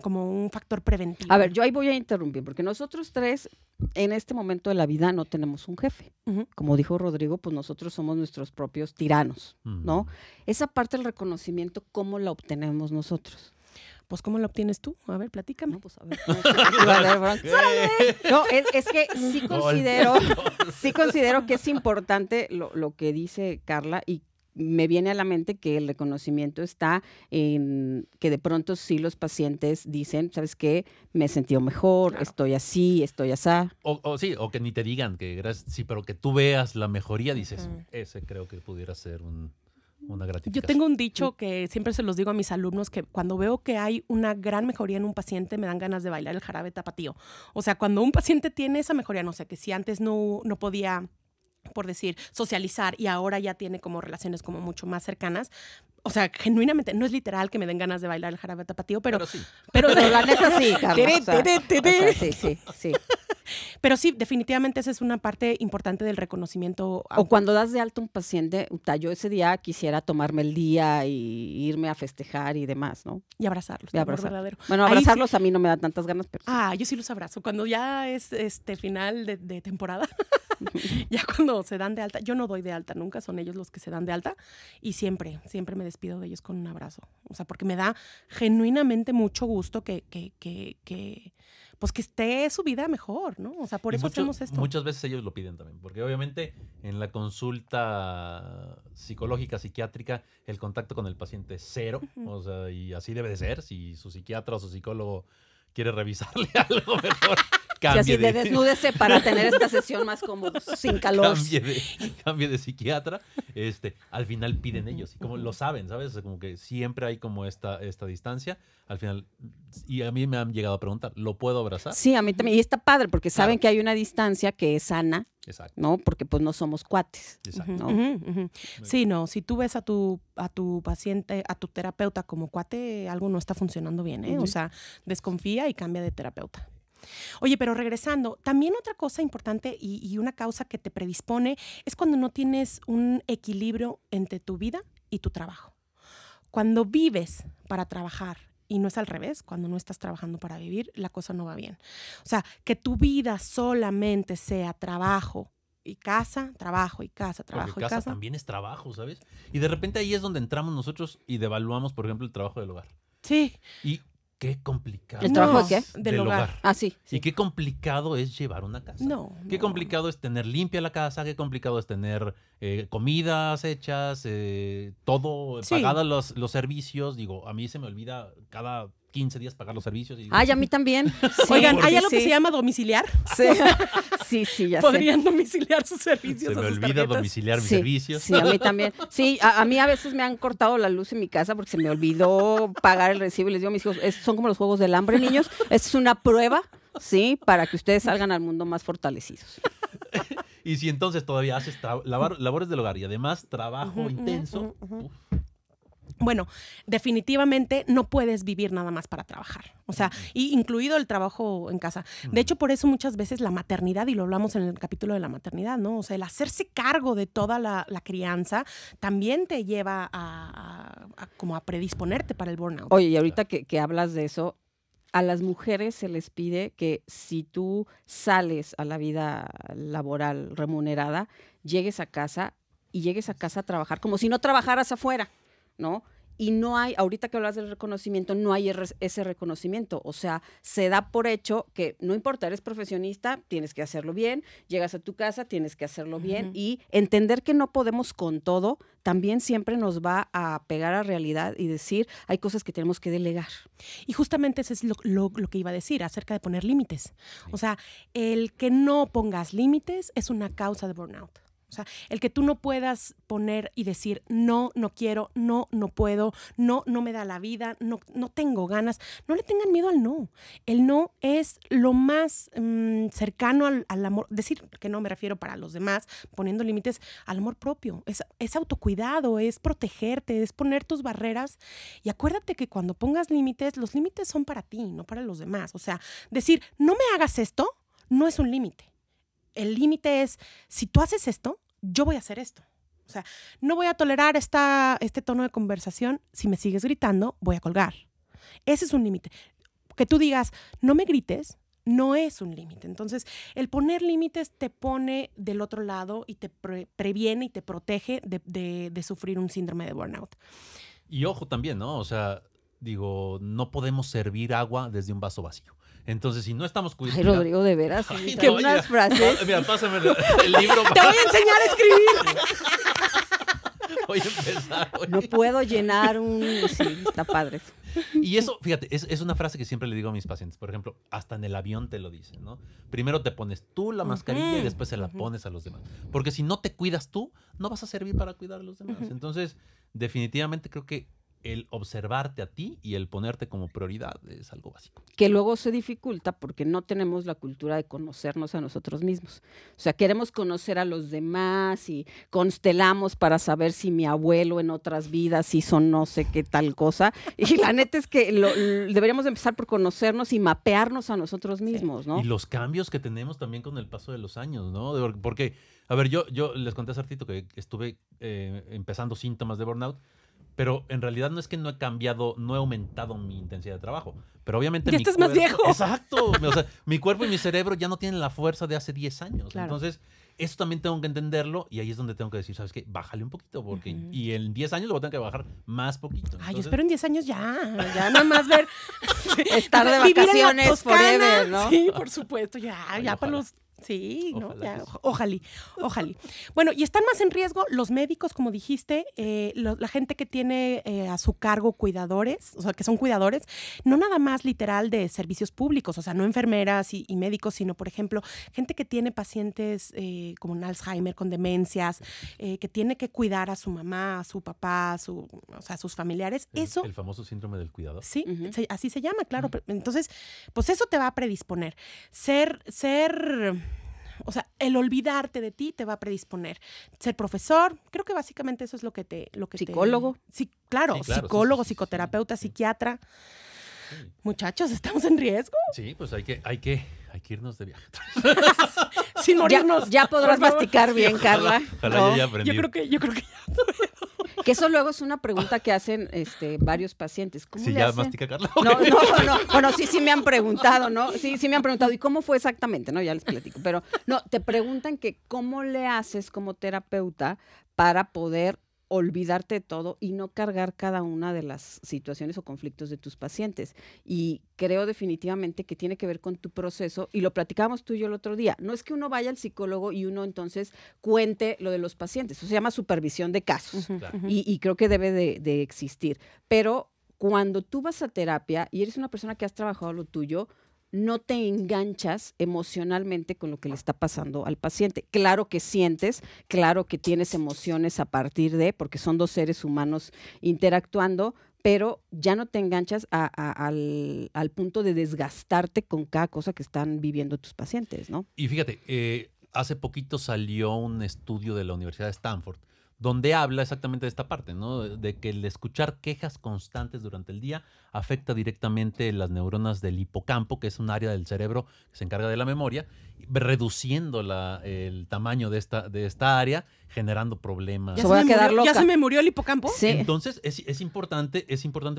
como un factor preventivo. A ver, yo ahí voy a interrumpir, porque nosotros tres en este momento de la vida no tenemos un jefe. Ujú. Como dijo Rodrigo, pues nosotros somos nuestros propios tiranos, ¿no? Esa parte del reconocimiento, ¿cómo la obtenemos nosotros? Pues, ¿cómo lo obtienes tú? A ver, platícame. No, pues a ver. No, es que sí considero que es importante lo que dice Carla y me viene a la mente que el reconocimiento está en que de pronto sí los pacientes dicen, ¿sabes qué? Me he sentido mejor, Claro. estoy así, estoy asá. O que ni te digan que gracias, sí, pero que tú veas la mejoría, dices, Ujú. ese creo que pudiera ser una gratificación. Yo tengo un dicho que siempre se los digo a mis alumnos, que cuando veo que hay una gran mejoría en un paciente, me dan ganas de bailar el jarabe tapatío. O sea, cuando un paciente tiene esa mejoría, no sé, que si antes no podía, por decir, socializar y ahora ya tiene como relaciones como mucho más cercanas, o sea, genuinamente, no es literal que me den ganas de bailar el jarabe tapatío, pero sí. Pero la neta sí, Carla. Tere, o sea, tere, tere. o sea, sí. Pero sí, definitivamente esa es una parte importante del reconocimiento. O cuando das de alta a un paciente, yo ese día quisiera tomarme el día y irme a festejar y demás, ¿no? Y abrazarlos. Y de amor abrazar. verdadero. Bueno, Ahí abrazarlos a mí no me da tantas ganas, pero sí. Yo sí los abrazo. Cuando ya es final de temporada, ya cuando se dan de alta, yo no doy de alta nunca, son ellos los que se dan de alta y siempre me despido de ellos con un abrazo. O sea, porque me da genuinamente mucho gusto que pues que esté su vida mejor, ¿no? O sea, por Y eso hacemos esto. Muchas veces ellos lo piden también, porque obviamente en la consulta psicológica, psiquiátrica, el contacto con el paciente es cero, o sea, y así debe de ser. Si su psiquiatra o su psicólogo quiere revisarle algo mejor, Si cambie así de desnúdese para tener esta sesión más como sin calor. cambie de psiquiatra. Al final piden ellos, y como lo saben, ¿sabes? O sea, como que siempre hay como esta distancia. Al final, y a mí me han llegado a preguntar, ¿lo puedo abrazar? Sí, a mí también. Y está padre porque saben Claro. que hay una distancia que es sana, Exacto. ¿no? Porque pues no somos cuates. Exacto. Ujú, ¿no? ujú, ujú. Sí, no, si tú ves a tu paciente, a tu terapeuta como cuate, algo no está funcionando bien, ¿eh? O sea, desconfía y cambia de terapeuta. Oye, pero regresando, también otra cosa importante y una causa que te predispone es cuando no tienes un equilibrio entre tu vida y tu trabajo. Cuando vives para trabajar y no es al revés, cuando no estás trabajando para vivir, la cosa no va bien. O sea, que tu vida solamente sea trabajo y casa, trabajo y casa, trabajo Porque y casa casa. también es trabajo, ¿sabes? Y de repente ahí es donde entramos nosotros y devaluamos, por ejemplo, el trabajo del hogar. Sí. Y qué complicado. ¿El trabajo de qué? Del hogar. Ah, sí. Y qué complicado es llevar una casa. No. Qué complicado es tener limpia la casa, qué complicado es tener comidas hechas, todo, Sí. pagados los servicios. Digo, a mí se me olvida cada 15 días pagar los servicios. Y, Ay, a mí también. Sí, Oigan, ¿hay porque algo que sí. se llama domiciliar? Sí, sí, ya sé. Podrían domiciliar sus servicios se a me sus olvida tarjetas. domiciliar mis Sí, servicios. sí, a mí también. Sí, a mí a veces me han cortado la luz en mi casa porque se me olvidó pagar el recibo y les digo a mis hijos, son como los juegos del hambre, niños. Esta es una prueba, sí, para que ustedes salgan al mundo más fortalecidos. Y si entonces todavía haces labores del hogar y además trabajo intenso, uf, Bueno, definitivamente no puedes vivir nada más para trabajar. O sea, y incluido el trabajo en casa. De hecho, por eso muchas veces la maternidad, y lo hablamos en el capítulo de la maternidad, ¿no? O sea, el hacerse cargo de toda la crianza también te lleva como a predisponerte para el burnout. Oye, y ahorita que hablas de eso, a las mujeres se les pide que si tú sales a la vida laboral remunerada, llegues a casa a trabajar como si no trabajaras afuera, ¿no? Y no hay, ahorita que hablas del reconocimiento, no hay ese reconocimiento. O sea, se da por hecho que no importa, eres profesionista, tienes que hacerlo bien, llegas a tu casa, tienes que hacerlo bien, y entender que no podemos con todo también siempre nos va a pegar a realidad y decir, hay cosas que tenemos que delegar. Y justamente eso es lo que iba a decir acerca de poner límites. O sea, el que no pongas límites es una causa de burnout. O sea, el que tú no puedas poner y decir, no, no quiero, no, no puedo, no, no me da la vida, no, no tengo ganas. No le tengan miedo al no. El no es lo más cercano al amor. Decir que no me refiero para los demás, poniendo límites al amor propio. Es autocuidado, es protegerte, es poner tus barreras. Y acuérdate que cuando pongas límites, los límites son para ti, no para los demás. O sea, decir, no me hagas esto, no es un límite. El límite es, si tú haces esto, yo voy a hacer esto. O sea, no voy a tolerar este tono de conversación. Si me sigues gritando, voy a colgar. Ese es un límite. Que tú digas, no me grites, no es un límite. Entonces, el poner límites te pone del otro lado y te previene y te protege de sufrir un síndrome de burnout. Y ojo también, ¿no? O sea, digo, no podemos servir agua desde un vaso vacío. Entonces, si no estamos cuidando... Ay, Rodrigo, de veras, Ay, que no, unas mira, frases. Mira, pásame el libro. ¡Te voy a enseñar a escribir! Voy a empezar. Oye. No puedo llenar un... Sí, está padre. Y eso, fíjate, es una frase que siempre le digo a mis pacientes. Por ejemplo, hasta en el avión te lo dicen, ¿no? Primero te pones tú la mascarilla y después se la pones a los demás. Porque si no te cuidas tú, no vas a servir para cuidar a los demás. Entonces, definitivamente creo que el observarte a ti y el ponerte como prioridad es algo básico. Que luego se dificulta porque no tenemos la cultura de conocernos a nosotros mismos. O sea, queremos conocer a los demás y constelamos para saber si mi abuelo en otras vidas hizo no sé qué tal cosa. Y la neta es que deberíamos empezar por conocernos y mapearnos a nosotros mismos, ¿no? Y los cambios que tenemos también con el paso de los años, ¿no? Porque, a ver, yo les conté hace ratito que estuve empezando síntomas de burnout. Pero en realidad no es que no he cambiado, no he aumentado mi intensidad de trabajo. Pero obviamente Ya estás más viejo. Exacto. O sea, mi cuerpo y mi cerebro ya no tienen la fuerza de hace 10 años. Claro. Entonces, eso también tengo que entenderlo. Y ahí es donde tengo que decir, ¿sabes qué? Bájale un poquito. Porque, y en 10 años lo voy a tener que bajar más poquito. Ay, yo Entonces, espero en 10 años ya nada más ver. Estar de Vivir en la vacaciones Toscana. forever, ¿no? Sí, por supuesto, ya Ay, para ojalá. los... Sí, ¿no? Ojalá Ya, que sí. ojalá. Bueno, y están más en riesgo los médicos, como dijiste, la gente que tiene a su cargo cuidadores, o sea, que son cuidadores, no nada más literal de servicios públicos, o sea, no enfermeras y médicos, sino, por ejemplo, gente que tiene pacientes como un Alzheimer, con demencias, que tiene que cuidar a su mamá, a su papá, o sea, a sus familiares. Eso... El famoso síndrome del cuidador. Sí, Ujú. así se llama, claro. Entonces, pues eso te va a predisponer. O sea, el olvidarte de ti te va a predisponer. Ser profesor, creo que básicamente eso es lo que Psicólogo. Sí, claro, Sí, claro, psicólogo, sí, sí, sí. psicoterapeuta, psiquiatra. Sí. Muchachos, ¿estamos en riesgo? Sí, pues hay que irnos de viaje. Sin morirnos. Ya podrás por favor. masticar bien, Carla. Ojalá ¿no? yo ya aprendí. Yo creo que ya. Que eso luego es una pregunta que hacen varios pacientes. ¿Cómo Sí, le ya hacen? mastica Carla. No. Bueno, sí me han preguntado, ¿no? Sí me han preguntado. ¿Y cómo fue exactamente? No, ya les platico. Pero no, te preguntan que cómo le haces como terapeuta para poder olvidarte de todo y no cargar cada una de las situaciones o conflictos de tus pacientes. Y creo definitivamente que tiene que ver con tu proceso, y lo platicábamos tú y yo el otro día. No es que uno vaya al psicólogo y uno entonces cuente lo de los pacientes. Eso se llama supervisión de casos. Claro. Y creo que debe de existir. Pero cuando tú vas a terapia y eres una persona que has trabajado lo tuyo, no te enganchas emocionalmente con lo que le está pasando al paciente. Claro que sientes, claro que tienes emociones a partir de, porque son dos seres humanos interactuando, pero ya no te enganchas al punto de desgastarte con cada cosa que están viviendo tus pacientes, ¿no? Y fíjate, hace poquito salió un estudio de la Universidad de Stanford donde habla exactamente de esta parte, ¿no? De que el escuchar quejas constantes durante el día afecta directamente las neuronas del hipocampo, que es un área del cerebro que se encarga de la memoria, reduciendo el tamaño de esta área, generando problemas. Se voy a quedar loca. ¿Ya se me murió el hipocampo? Sí. Entonces, es importante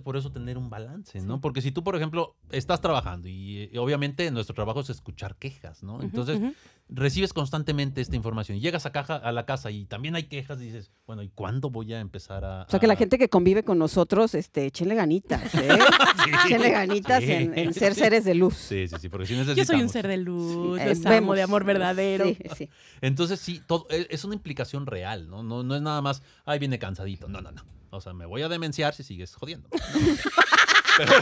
por eso tener un balance, ¿no? Porque si tú, por ejemplo, estás trabajando y obviamente nuestro trabajo es escuchar quejas, ¿no? Entonces, recibes constantemente esta información y llegas a la casa y también hay quejas y dices, bueno, ¿y cuándo voy a empezar a...? O sea, que la gente que convive con nosotros, échenle ganitas, ¿eh? Sí, Échenle ganitas sí, en ser sí. seres de luz. Sí, porque sí Yo necesitamos. soy un ser de luz, Sí, yo amo de amor verdadero. Sí. Entonces, sí, es una implicación real, ¿no? No es nada más, ay, viene cansadito. No. O sea, me voy a demenciar si sigues jodiendo. Pero,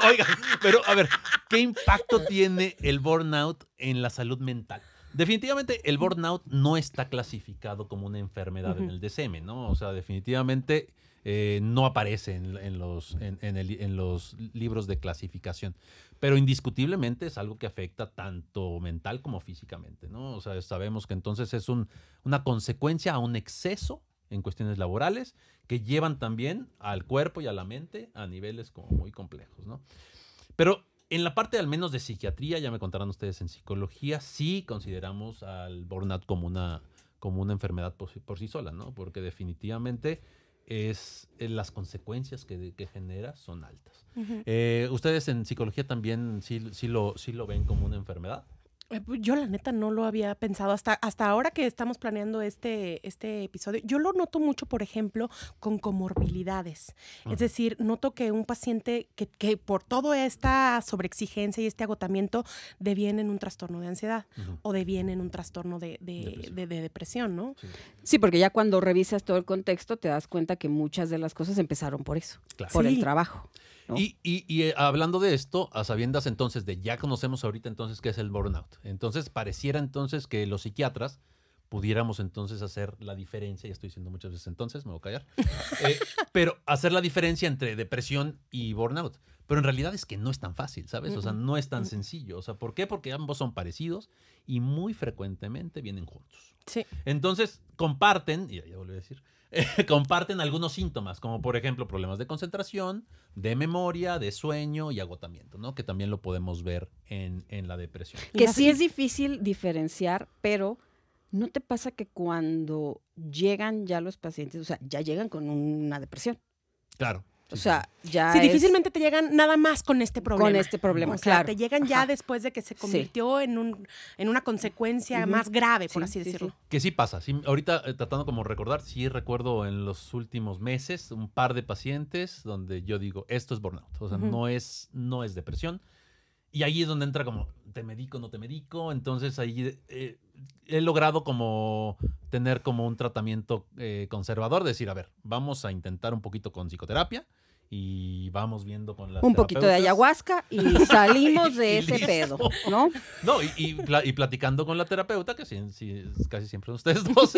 oigan, a ver, ¿qué impacto tiene el burnout en la salud mental? Definitivamente el burnout no está clasificado como una enfermedad en el DSM, ¿no? O sea, definitivamente no aparece en los libros de clasificación. Pero indiscutiblemente es algo que afecta tanto mental como físicamente, ¿no? O sea, sabemos que entonces es una consecuencia a un exceso en cuestiones laborales que llevan también al cuerpo y a la mente a niveles como muy complejos, ¿no? Pero en la parte al menos de psiquiatría, ya me contarán ustedes en psicología, sí consideramos al burnout como una enfermedad por sí sola, ¿no? Porque definitivamente las consecuencias que genera son altas. ¿Ustedes en psicología también sí lo ven como una enfermedad? Yo la neta no lo había pensado hasta ahora que estamos planeando este episodio. Yo lo noto mucho, por ejemplo, con comorbilidades. Es decir, noto que un paciente que por toda esta sobreexigencia y este agotamiento deviene en un trastorno de ansiedad o deviene en un trastorno de depresión, ¿no? Sí, porque ya cuando revisas todo el contexto te das cuenta que muchas de las cosas empezaron por eso, Claro. por Sí. el trabajo, ¿no? Y hablando de esto, a sabiendas entonces ya conocemos ahorita entonces qué es el burnout. Entonces pareciera entonces que los psiquiatras pudiéramos entonces hacer la diferencia, ya estoy diciendo muchas veces entonces, me voy a callar, pero hacer la diferencia entre depresión y burnout. Pero en realidad es que no es tan fácil, ¿sabes? O sea, no es tan sencillo. O sea, ¿por qué? Porque ambos son parecidos y muy frecuentemente vienen juntos. Sí. Entonces, comparten, y ya volví a decir, comparten algunos síntomas, como por ejemplo problemas de concentración, de memoria, de sueño y agotamiento, ¿no? Que también lo podemos ver en la depresión. Que sí es difícil diferenciar, pero ¿no te pasa que cuando llegan ya los pacientes, o sea, ya llegan con una depresión? Claro. O sea, ya Sí, es difícilmente te llegan nada más con este problema. con este problema, O sea, claro. te llegan ya Ajá. después de que se Sí. convirtió en una consecuencia más grave, por así decirlo. Que sí pasa. Sí, ahorita tratando como recordar, sí recuerdo en los últimos meses un par de pacientes donde yo digo, esto es burnout. O sea, no es depresión. Y ahí es donde entra como, ¿te medico, no te medico? Entonces ahí he logrado como tener como un tratamiento conservador, decir, a ver, vamos a intentar un poquito con psicoterapia y vamos viendo con las un poquito de terapeutas. ayahuasca y salimos de Y ese listo. pedo, ¿no? No, y platicando con la terapeuta, que sí, casi siempre son ustedes dos,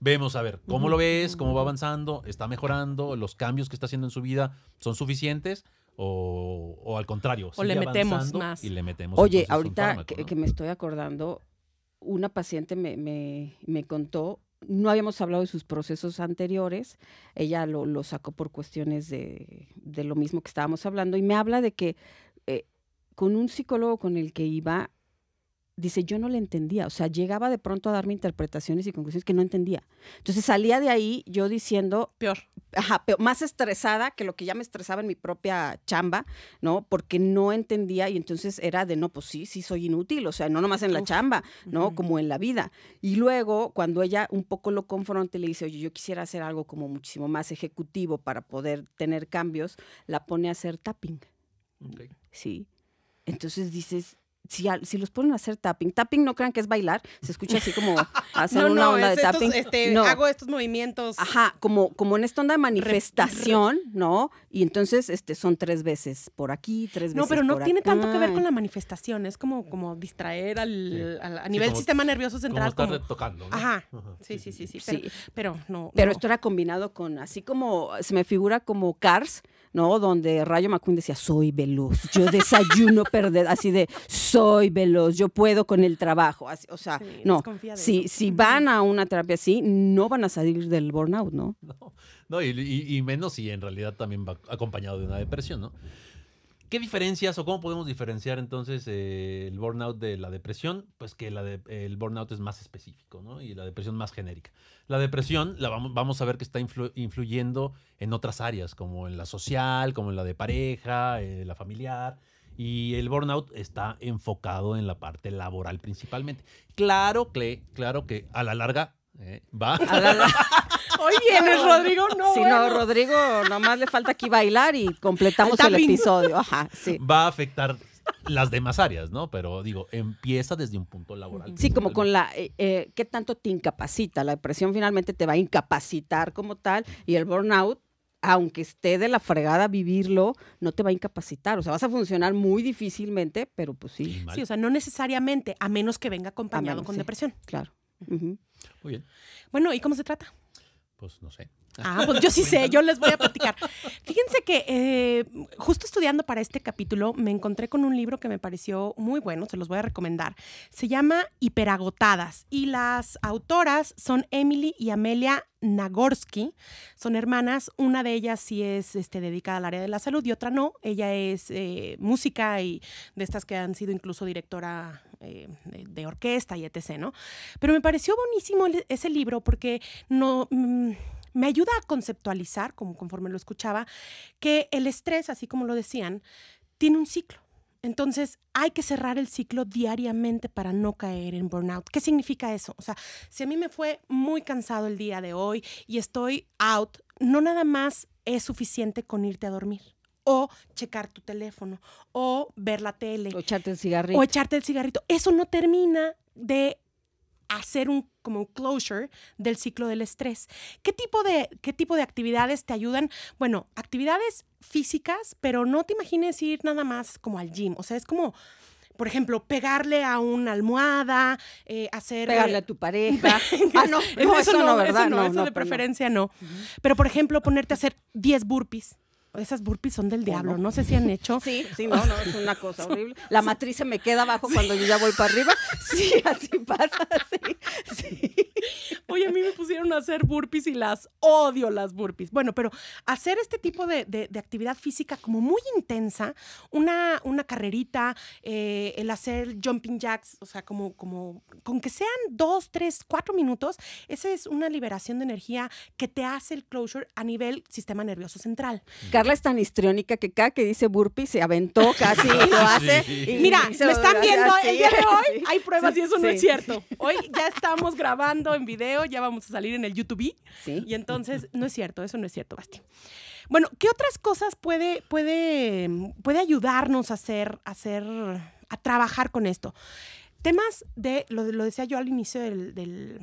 vemos a ver cómo lo ves, cómo va avanzando, está mejorando, los cambios que está haciendo en su vida son suficientes o al contrario. O le sigue metemos avanzando más. Y le metemos Oye, entonces un ahorita fármaco, ¿no? que me estoy acordando, una paciente me contó no habíamos hablado de sus procesos anteriores, ella lo sacó por cuestiones de lo mismo que estábamos hablando, y me habla de que con un psicólogo con el que iba, dice, yo no le entendía, o sea, llegaba de pronto a darme interpretaciones y conclusiones que no entendía. Entonces salía de ahí yo diciendo... Peor. Ajá, más estresada que lo que ya me estresaba en mi propia chamba, ¿no? Porque no entendía y entonces era de, no, pues sí soy inútil, o sea, no nomás en la chamba, ¿no? Como en la vida. Y luego, cuando ella un poco lo confronta y le dice, oye, yo quisiera hacer algo como muchísimo más ejecutivo para poder tener cambios, la pone a hacer tapping. Okay. Sí. Entonces dices... Si los ponen a hacer tapping no crean que es bailar, se escucha así como hacer una onda de tapping. No. Hago estos movimientos. Ajá, como en esta onda de manifestación, ¿no? Y entonces son 3 veces por aquí, 3 veces por acá. No, pero no tiene tanto que ver con la manifestación, es como distraer a nivel sistema nervioso central. Como estar tocando, ¿no? Ajá, sí. Pero no. Pero esto era combinado con, así como, se me figura como Cars, ¿no? Donde Rayo McQueen decía, soy veloz, yo desayuno perder, así de, soy veloz, yo puedo con el trabajo. Así, o sea, no, si van a una terapia así, no van a salir del burnout, ¿no? No, y menos si en realidad también va acompañado de una depresión, ¿no? ¿Qué diferencias o cómo podemos diferenciar entonces el burnout de la depresión? Pues que el burnout es más específico, ¿no? Y la depresión más genérica. La depresión vamos a ver que está influyendo en otras áreas, como en la social, como en la de pareja, la familiar. Y el burnout está enfocado en la parte laboral principalmente. Claro que a la larga va... Hoy vienes, Rodrigo, no. Sí, bueno. No, Rodrigo, nomás le falta aquí bailar y completamos el episodio. Ajá, sí. Va a afectar las demás áreas, ¿no? Pero digo, empieza desde un punto laboral. Sí, como con la, ¿qué tanto te incapacita? La depresión finalmente te va a incapacitar como tal, y el burnout, aunque esté de la fregada vivirlo, no te va a incapacitar. O sea, vas a funcionar muy difícilmente, pero pues sí. Sí, o sea, no necesariamente, a menos que venga acompañado con depresión. Claro. Muy bien. Bueno, ¿y cómo se trata? Pues no sé. Pues yo sí sé, yo les voy a platicar. Fíjense que justo estudiando para este capítulo me encontré con un libro que me pareció muy bueno, se los voy a recomendar. Se llama Hiperagotadas y las autoras son Emily y Amelia Nagorsky. Son hermanas, una de ellas sí es dedicada al área de la salud y otra no. Ella es música y de estas que han sido incluso directora de orquesta y etc., ¿no? Pero me pareció buenísimo ese libro porque me ayuda a conceptualizar, conforme lo escuchaba, que el estrés, así como lo decían, tiene un ciclo. Entonces, hay que cerrar el ciclo diariamente para no caer en burnout. ¿Qué significa eso? O sea, si a mí me fue muy cansado el día de hoy y estoy out, no nada más es suficiente con irte a dormir. O checar tu teléfono, o ver la tele. O echarte el cigarrito. Eso no termina de hacer como un closure del ciclo del estrés. ¿Qué tipo de actividades te ayudan? Bueno, actividades físicas, pero no te imagines ir nada más como al gym. O sea, es como, por ejemplo, pegarle a una almohada, pegarle a tu pareja. No, eso no, ¿verdad? Eso de preferencia no. Pero, por ejemplo, ponerte a hacer 10 burpees. Esas burpees son del diablo, no sé si han hecho. Sí, no, es una cosa horrible. La matriz se me queda abajo cuando yo ya voy para arriba. Sí, así pasa, sí. Oye, a mí me pusieron a hacer burpees y odio las burpees. Bueno, pero hacer este tipo de actividad física como muy intensa, una carrerita, el hacer jumping jacks, o sea, como con que sean 2, 3, 4 minutos, esa es una liberación de energía que te hace el closure a nivel sistema nervioso central. Carla es tan histriónica que cada que dice burpee se aventó casi, lo hace. Sí. Mira, me están viendo el día de hoy, hay pruebas y eso no es cierto. Hoy ya estamos grabando en video, ya vamos a salir en el YouTube. Sí. Y entonces, no es cierto, eso no es cierto, Basti. Bueno, ¿qué otras cosas puede ayudarnos a trabajar con esto? Temas lo decía yo al inicio del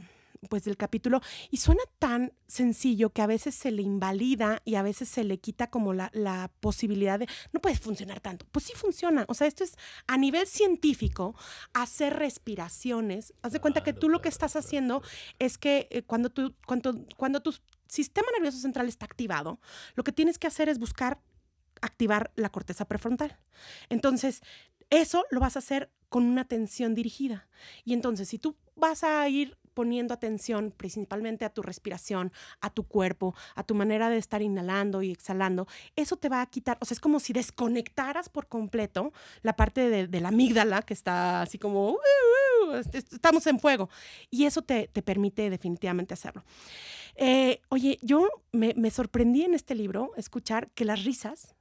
capítulo, y suena tan sencillo que a veces se le invalida y a veces se le quita como la posibilidad de, no puede funcionar tanto. Pues sí funciona, o sea, esto es a nivel científico, hacer respiraciones. Haz de cuenta que tú lo que estás haciendo es que cuando tu sistema nervioso central está activado, lo que tienes que hacer es buscar activar la corteza prefrontal. Entonces, eso lo vas a hacer con una atención dirigida. Y entonces, si tú vas a ir poniendo atención principalmente a tu respiración, a tu cuerpo, a tu manera de estar inhalando y exhalando, eso te va a quitar, o sea, es como si desconectaras por completo la parte de la amígdala que está así como, estamos en fuego. Y eso te permite definitivamente hacerlo. Oye, yo me sorprendí en este libro escuchar que las risas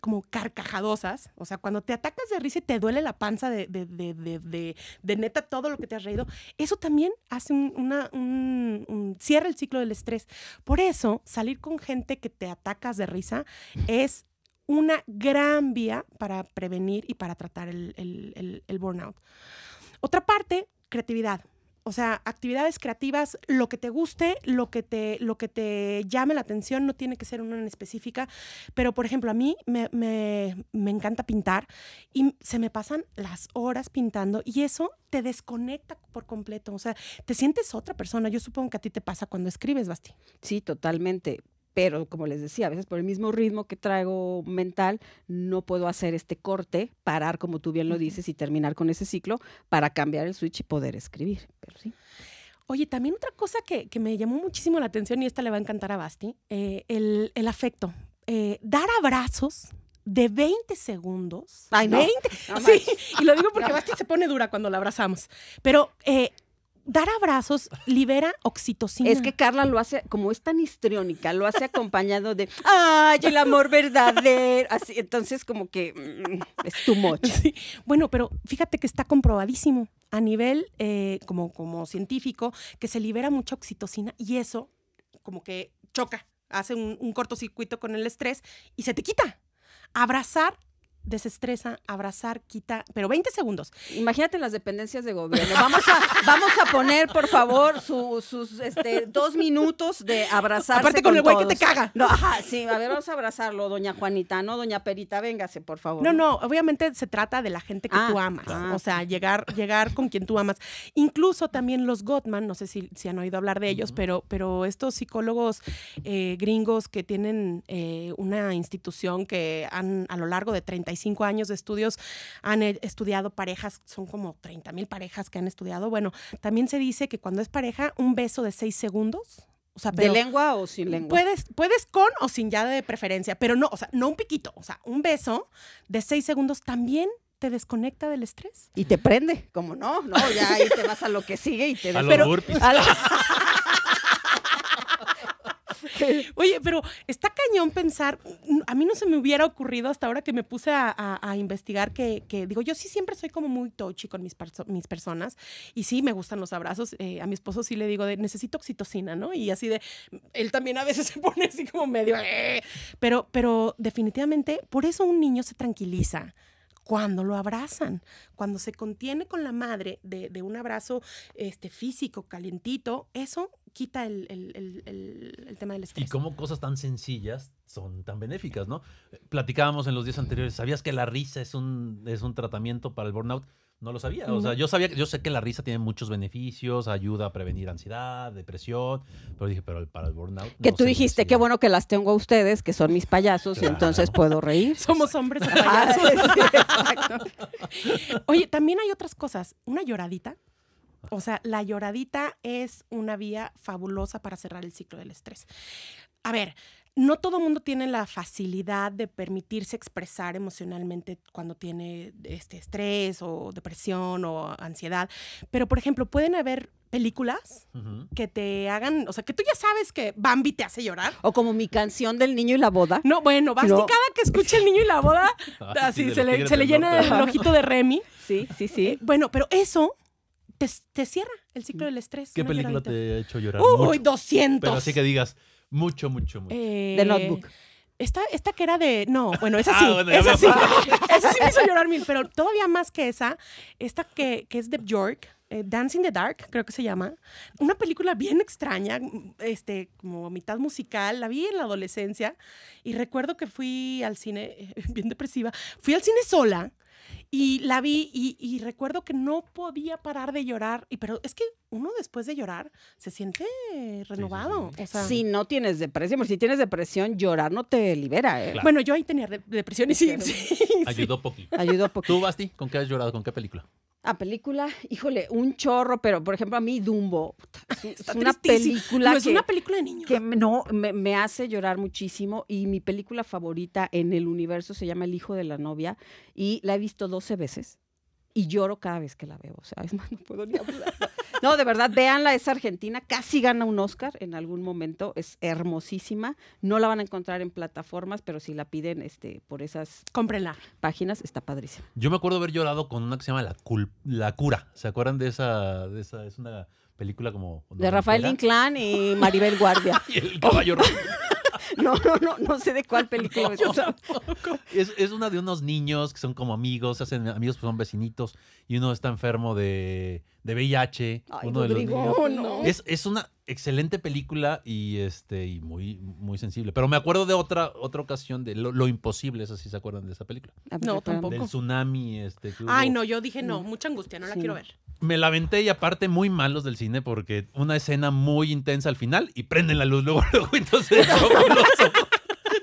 como carcajadosas, o sea, cuando te atacas de risa y te duele la panza de neta todo lo que te has reído, eso también hace cierra el ciclo del estrés. Por eso, salir con gente que te atacas de risa es una gran vía para prevenir y para tratar el burnout. Otra parte, creatividad. O sea, actividades creativas, lo que te guste, lo que te llame la atención, no tiene que ser una en específica, pero por ejemplo, a mí me encanta pintar y se me pasan las horas pintando y eso te desconecta por completo, o sea, te sientes otra persona. Yo supongo que a ti te pasa cuando escribes, Basti. Sí, totalmente. Pero como les decía, a veces por el mismo ritmo que traigo mental, no puedo hacer este corte, parar, como tú bien lo dices, y terminar con ese ciclo para cambiar el switch y poder escribir. Pero sí. Oye, también otra cosa que me llamó muchísimo la atención, y esta le va a encantar a Basti, el afecto. Dar abrazos de 20 segundos. Ay, no. 20. No Sí, manches. y lo digo porque Basti se pone dura cuando la abrazamos. Pero dar abrazos libera oxitocina. Es que Carla lo hace, como es tan histriónica, lo hace acompañado de ¡ay, el amor verdadero! Así, entonces como que es too much. Sí. Bueno, pero fíjate que está comprobadísimo a nivel como científico que se libera mucha oxitocina y eso como que choca, hace un cortocircuito con el estrés y se te quita. Abrazar desestresa, abrazar, quita, pero 20 segundos. Imagínate las dependencias de gobierno. Vamos a poner, por favor, sus 2 minutos de abrazarse. Aparte con el güey que te caga. No, ajá, sí, a ver, vamos a abrazarlo, doña Juanita, no, doña Perita, véngase, por favor. No, obviamente se trata de la gente que tú amas, o sea, llegar con quien tú amas. Incluso también los Gottman, no sé si han oído hablar de ellos, pero estos psicólogos gringos que tienen una institución que a lo largo de 35 años de estudios han estudiado parejas, son como 30,000 parejas que han estudiado. Bueno, también se dice que cuando es pareja, un beso de 6 segundos. O sea, ¿De lengua o sin lengua? Puedes con o sin ya de preferencia, pero no, o sea, no un piquito, o sea, un beso de 6 segundos también te desconecta del estrés. Y te prende, como no, ya ahí te vas a lo que sigue y te A los burpees. Oye, pero está cañón pensar, a mí no se me hubiera ocurrido hasta ahora que me puse a investigar que digo, yo sí siempre soy como muy touchy con mis personas y sí me gustan los abrazos, a mi esposo sí le digo necesito oxitocina, ¿no? Y así él también a veces se pone así como medio, pero definitivamente por eso un niño se tranquiliza cuando lo abrazan, cuando se contiene con la madre de un abrazo físico, calientito, eso quita el tema del estrés. Y cómo cosas tan sencillas son tan benéficas, ¿no? Platicábamos en los días anteriores, ¿sabías que la risa es un tratamiento para el burnout? No lo sabía. O sea, yo sé que la risa tiene muchos beneficios, ayuda a prevenir ansiedad, depresión, pero dije, pero para el burnout. Que no tú sé dijiste, si- qué bueno que las tengo a ustedes, que son mis payasos, y entonces puedo reír. Somos hombres o Ah, payasos. sí, exacto. Oye, también hay otras cosas. Una lloradita. O sea, la lloradita es una vía fabulosa para cerrar el ciclo del estrés. A ver, no todo mundo tiene la facilidad de permitirse expresar emocionalmente cuando tiene estrés o depresión o ansiedad. Pero, por ejemplo, pueden haber películas Ujú. que te hagan, o sea, que tú ya sabes que Bambi te hace llorar. O como mi canción del niño y la boda. No, bueno, Basti, No. cada que escucha El Niño y la Boda, Ah, así sí, de se los le Tigres del llena Norte. el ojito de Remy. Sí, sí, sí. Bueno, pero eso te cierra el ciclo del estrés. ¿Qué una película lloradita. te ha hecho llorar? Uy, Mucho. 200. Pero así que digas, mucho, mucho, mucho. The Notebook. Esta que era de... No, bueno, esa Ah, sí. bueno, ya esa me sí. acuerdo. Esa sí me hizo llorar mil, pero todavía más que esa, esta que es de Bjork, Dance in the Dark, creo que se llama. Una película bien extraña, como mitad musical. La vi en la adolescencia y recuerdo que fui al cine, bien depresiva, fui al cine sola. Y la vi y recuerdo que no podía parar de llorar. Pero es que uno después de llorar se siente renovado. sí. O sea, Si no tienes depresión, porque si tienes depresión, llorar no te libera, ¿eh? Claro. bueno, yo ahí tenía depresión y sí. Ayudó poquito. Ayudó poquito. ¿Tú, Basti, con qué has llorado? ¿Con qué película? Película, híjole, un chorro, pero por ejemplo a mí Dumbo, es Está una tristísimo. película No, es una película de niños. que me hace llorar muchísimo, y mi película favorita en el universo se llama El hijo de la novia, y la he visto 12 veces y lloro cada vez que la veo, o sea, es más, no puedo ni hablar. No, de verdad, véanla, es argentina, casi gana un Oscar en algún momento, es hermosísima, no la van a encontrar en plataformas, pero si la piden por esas Cómprenla. páginas, está padrísima. Yo me acuerdo haber llorado con una que se llama La Cura. ¿Se acuerdan de esa? Es una película como... De Rafael noventera. Inclán y Maribel Guardia. Y el caballo rojo. No sé de cuál película me estás hablando. Es una de unos niños que son como amigos, se hacen amigos, pues son vecinitos, y uno está enfermo de VIH. Ay, uno de los niños. Rodrigo, no. Es una excelente película y y muy, muy sensible. Pero me acuerdo de otra ocasión de Lo Imposible, eso sí se acuerdan de esa película. No, tampoco. Del tsunami. Que hubo. Ay, no, yo dije no, mucha angustia, no la Sí. quiero ver. Me la aventé, y aparte muy malos del cine, porque una escena muy intensa al final y prenden la luz luego, entonces yo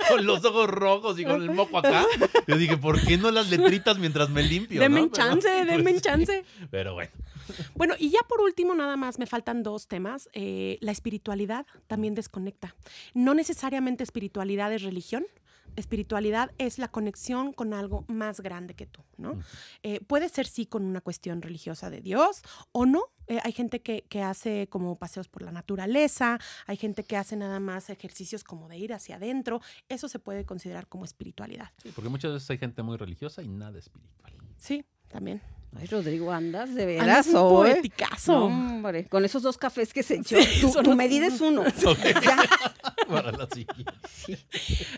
con los ojos rojos y con el moco acá. Yo dije, ¿por qué no las letritas mientras me limpio? Denme ¿no? un chance, Pero, denme pues, un chance. Pero bueno. Bueno, y ya por último, nada más, me faltan 2 temas. La espiritualidad también desconecta. No necesariamente espiritualidad es religión. Espiritualidad es la conexión con algo más grande que tú, ¿no? Puede ser sí con una cuestión religiosa de Dios o no. Hay gente que hace como paseos por la naturaleza, hay gente que hace nada más ejercicios como de ir hacia adentro. Eso se puede considerar como espiritualidad. Sí, porque muchas veces hay gente muy religiosa y nada espiritual. Sí, también. Ay, Rodrigo, andas de Andas veras un hoy. poeticazo. No, hombre, con esos 2 cafés que se echó, Sí, son tu los- medida es 1. Para la siguiente.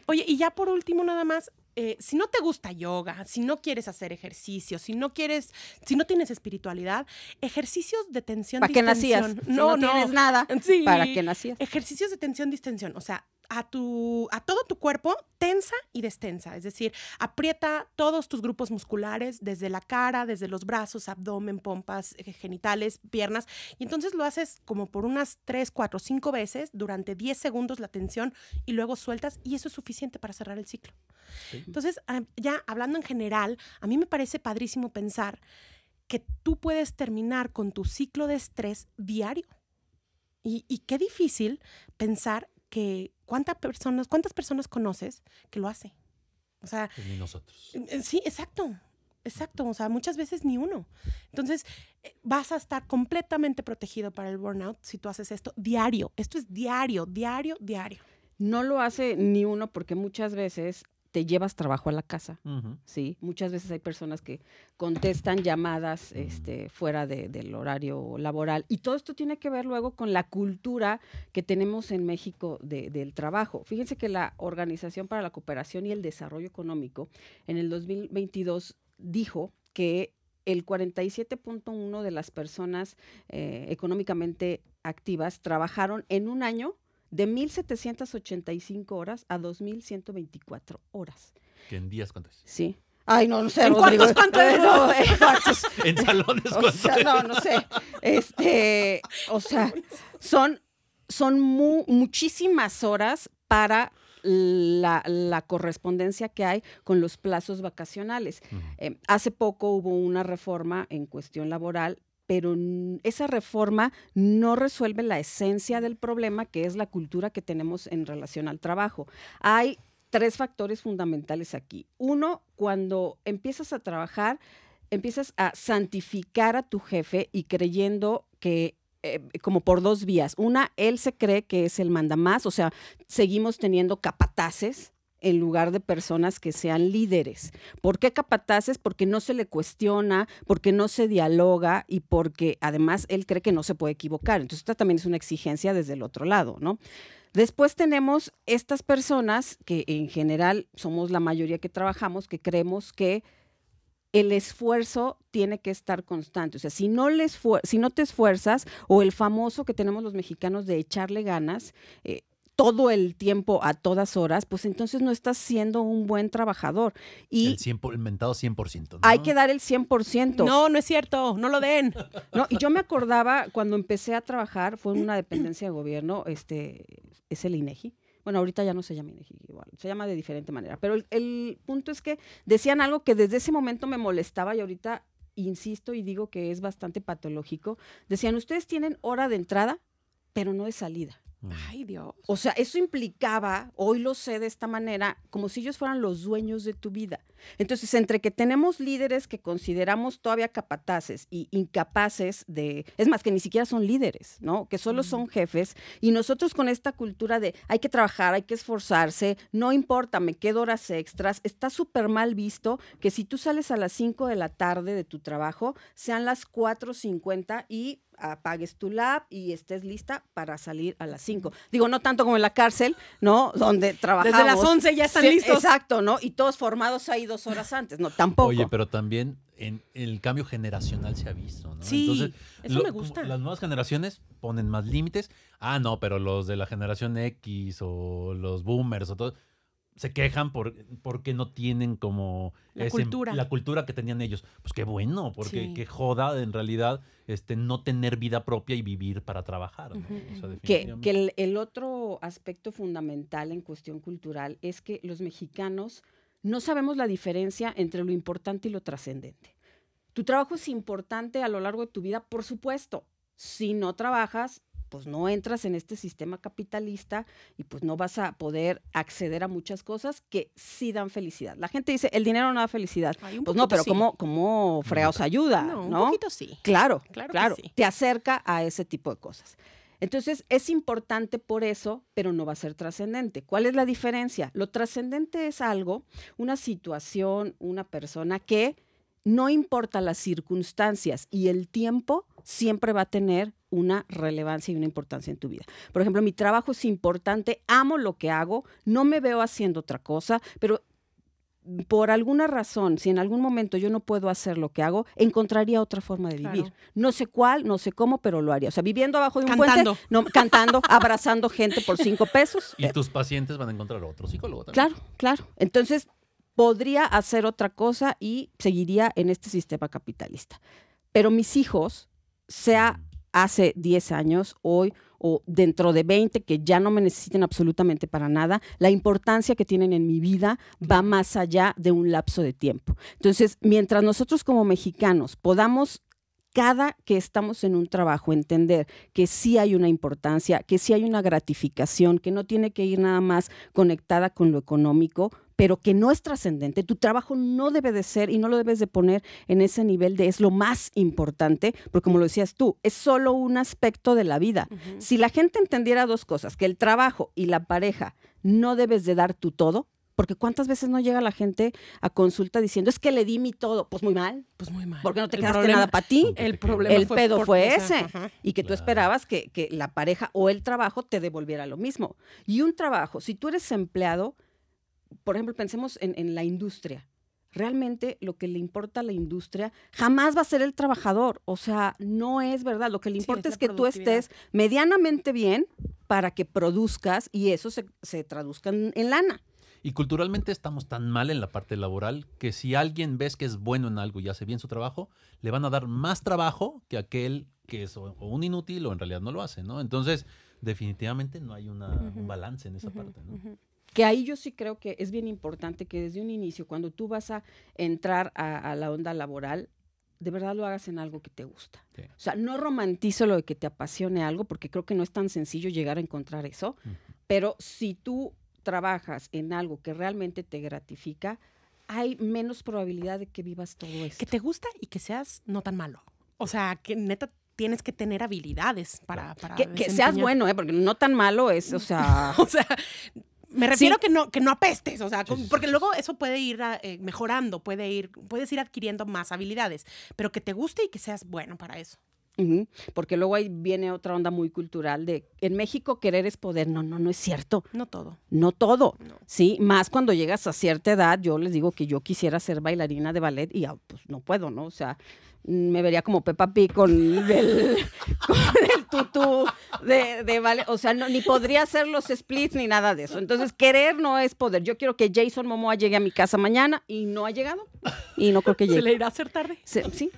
Oye, y ya por último nada más, si no te gusta yoga, si no quieres hacer ejercicio, si no tienes espiritualidad, ejercicios de tensión, ¿Para qué nacías? distensión. Si no tienes nada, Sí. ¿para qué nacías? Ejercicios de tensión, distensión. O sea, a todo tu cuerpo tensa y destensa. Es decir, aprieta todos tus grupos musculares, desde la cara, desde los brazos, abdomen, pompas, genitales, piernas. Y entonces lo haces como por unas 3, 4, 5 veces durante 10 segundos la tensión y luego sueltas, y eso es suficiente para cerrar el ciclo. Sí. Entonces, ya hablando en general, a mí me parece padrísimo pensar que tú puedes terminar con tu ciclo de estrés diario. Y qué difícil pensar que cuántas personas conoces que lo hace. O sea, Pues ni nosotros. sí, exacto. O sea, muchas veces ni uno. Entonces, vas a estar completamente protegido para el burnout si tú haces esto diario. Esto es diario. No lo hace ni uno, porque muchas veces te llevas trabajo a la casa. Ujú. Sí, muchas veces hay personas que contestan llamadas fuera del horario laboral, y todo esto tiene que ver luego con la cultura que tenemos en México del trabajo. Fíjense que la Organización para la Cooperación y el Desarrollo Económico en el 2022 dijo que el 47.1 de las personas económicamente activas trabajaron en un año de 1,785 horas a 2,124 horas. ¿Que en días cuánto es? Sí. Ay, no sé, ¿En Rodrigo. cuántos, cuánto es? No, en cuántos. En salones O cuánto sea, es? no sé. O sea, son muchísimas horas para la correspondencia que hay con los plazos vacacionales. Ujú. Hace poco hubo una reforma en cuestión laboral, pero esa reforma no resuelve la esencia del problema, que es la cultura que tenemos en relación al trabajo. Hay 3 factores fundamentales aquí. Uno, cuando empiezas a trabajar, empiezas a santificar a tu jefe y creyendo que como por 2 vías. Una, él se cree que es el mandamás, o sea, seguimos teniendo capataces en lugar de personas que sean líderes. ¿Por qué capataces? Porque no se le cuestiona, porque no se dialoga y porque además él cree que no se puede equivocar. Entonces, esta también es una exigencia desde el otro lado, ¿no? Después tenemos estas personas que en general somos la mayoría que trabajamos, que creemos que el esfuerzo tiene que estar constante. O sea, si no te esfuerzas, o el famoso que tenemos los mexicanos de echarle ganas, todo el tiempo, a todas horas, pues entonces no estás siendo un buen trabajador. Y El mentado 100%. ¿no? hay que dar el 100%. No es cierto, no lo den. No, y yo me acordaba cuando empecé a trabajar, fue en una dependencia de gobierno, es el INEGI. Bueno, ahorita ya no se llama INEGI igual, se llama de diferente manera. Pero el punto es que decían algo que desde ese momento me molestaba, y ahorita insisto y digo que es bastante patológico, decían, ustedes tienen hora de entrada, pero no de salida. Ay, Dios. O sea, eso implicaba, hoy lo sé de esta manera, como si ellos fueran los dueños de tu vida. Entonces, entre que tenemos líderes que consideramos todavía capataces y incapaces de, es más, que ni siquiera son líderes, ¿no? Que solo son jefes, y nosotros con esta cultura de hay que trabajar, hay que esforzarse, no importa, me quedo horas extras, está súper mal visto que si tú sales a las 5 de la tarde de tu trabajo, sean las 4:50 y apagues tu lab y estés lista para salir a las 5. Digo, no tanto como en la cárcel, ¿no? Donde trabajamos. Desde las 11 ya están listos. Exacto, ¿no? Y todos formados ahí 2 horas antes. No, tampoco. Oye, pero también en el cambio generacional se ha visto, ¿no? Sí, entonces, eso me gusta. Las nuevas generaciones ponen más límites. Ah, no, pero los de la generación X o los boomers o todo se quejan porque no tienen como la cultura que tenían ellos. Pues qué bueno, porque Sí. qué joda en realidad no tener vida propia y vivir para trabajar, ¿no? O sea, Que definitivamente. el otro aspecto fundamental en cuestión cultural es que los mexicanos no sabemos la diferencia entre lo importante y lo trascendente. Tu trabajo es importante a lo largo de tu vida, por supuesto. Si no trabajas, pues no entras en este sistema capitalista y pues no vas a poder acceder a muchas cosas que sí dan felicidad. La gente dice, el dinero no da felicidad. Ay, un Pues no, poquito pero sí. ¿cómo fregados ayuda? No, ¿no? un poquito sí. Claro, Claro claro. que sí. Te acerca a ese tipo de cosas. Entonces, es importante por eso, pero no va a ser trascendente. ¿Cuál es la diferencia? Lo trascendente es algo, una situación, una persona que no importa las circunstancias y el tiempo, siempre va a tener una relevancia y una importancia en tu vida. Por ejemplo, mi trabajo es importante, amo lo que hago, no me veo haciendo otra cosa, pero por alguna razón, si en algún momento yo no puedo hacer lo que hago, encontraría otra forma de vivir. Claro. No sé cuál, no sé cómo, pero lo haría. O sea, viviendo abajo de un Cantando. puente, no, cantando, abrazando gente por 5 pesos. Y tus pacientes van a encontrar otro psicólogo también. Claro, claro. Entonces, podría hacer otra cosa y seguiría en este sistema capitalista. Pero mis hijos, sea hace 10 años, hoy o dentro de 20, que ya no me necesiten absolutamente para nada, la importancia que tienen en mi vida va más allá de un lapso de tiempo. Entonces, mientras nosotros como mexicanos podamos, cada que estamos en un trabajo, entender que sí hay una importancia, que sí hay una gratificación, que no tiene que ir nada más conectada con lo económico, pero que no es trascendente. Tu trabajo no debe de ser y no lo debes de poner en ese nivel de es lo más importante, porque como lo decías tú, es solo un aspecto de la vida. Si la gente entendiera 2 cosas, que el trabajo y la pareja no debes de dar tu todo, porque ¿cuántas veces no llega la gente a consulta diciendo, es que le di mi todo? Pues muy mal, Pues muy mal. porque no te El quedaste problema- nada para ti. El problema El pedo por- fue o sea, ese. ajá. Y que tú Claro. esperabas que la pareja o el trabajo te devolviera lo mismo. Y un trabajo, si tú eres empleado, por ejemplo, pensemos en la industria. Realmente lo que le importa a la industria jamás va a ser el trabajador. O sea, no es verdad. Lo que le Sí, importa es es la que tú estés productividad. medianamente bien para que produzcas y eso se traduzca en lana. Y culturalmente estamos tan mal en la parte laboral que si alguien ves que es bueno en algo y hace bien su trabajo, le van a dar más trabajo que aquel que es o un inútil o en realidad no lo hace, ¿no? Entonces, definitivamente no hay un balance en esa parte, ¿no? Que ahí yo sí creo que es bien importante que desde un inicio, cuando tú vas a entrar a la onda laboral, de verdad lo hagas en algo que te gusta. Sí. O sea, no romantizo lo de que te apasione algo, porque creo que no es tan sencillo llegar a encontrar eso, pero si tú trabajas en algo que realmente te gratifica, hay menos probabilidad de que vivas todo esto. Que te gusta y que seas no tan malo. O sea, que neta tienes que tener habilidades para Que seas desempeñar. bueno, porque no tan malo es, o sea... O sea, me refiero Sí. que no apestes, o sea, Sí, sí, porque sí. luego eso puede ir mejorando, puedes ir adquiriendo más habilidades, pero que te guste y que seas bueno para eso. Ujú, porque luego ahí viene otra onda muy cultural de en México querer es poder. No es cierto. No todo. No todo, No. ¿sí? Más cuando llegas a cierta edad, yo les digo que yo quisiera ser bailarina de ballet y pues no puedo, ¿no? O sea, me vería como Peppa Pig con el tutú de ballet. O sea, ni podría hacer los splits ni nada de eso. Entonces, querer no es poder. Yo quiero que Jason Momoa llegue a mi casa mañana y no ha llegado y no creo que llegue. ¿Se le irá a hacer tarde? Sí.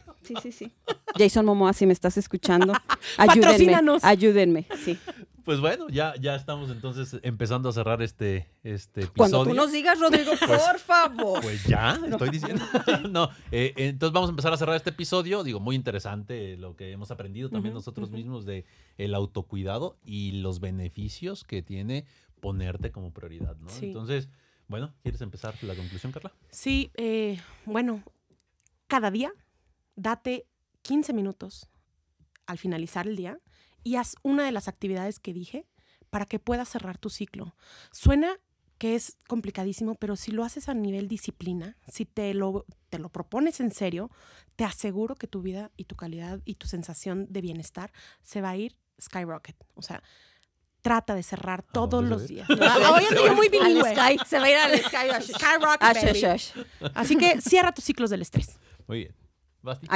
Jason Momoa, si me estás escuchando, Patrocínanos. ayúdenme, sí. Pues bueno, ya estamos entonces empezando a cerrar este episodio. Cuando tú nos digas, Rodrigo, por favor. Pues ya, estoy diciendo. No, entonces vamos a empezar a cerrar este episodio. Digo, muy interesante lo que hemos aprendido también nosotros mismos de el autocuidado y los beneficios que tiene ponerte como prioridad, ¿no? Sí. Entonces, bueno, ¿quieres empezar la conclusión, Carla? Sí, bueno, cada día date 15 minutos al finalizar el día y haz una de las actividades que dije para que puedas cerrar tu ciclo. Suena que es complicadísimo, pero si lo haces a nivel disciplina, si te lo propones en serio, te aseguro que tu vida y tu calidad y tu sensación de bienestar se va a ir skyrocket. O sea, trata de cerrar todos dónde los se días. ve? Hoy en día muy bilingüe. Al Sky, se va a ir al Sky. Skyrocket, baby. Así que cierra tus ciclos del estrés. Muy bien. Basti.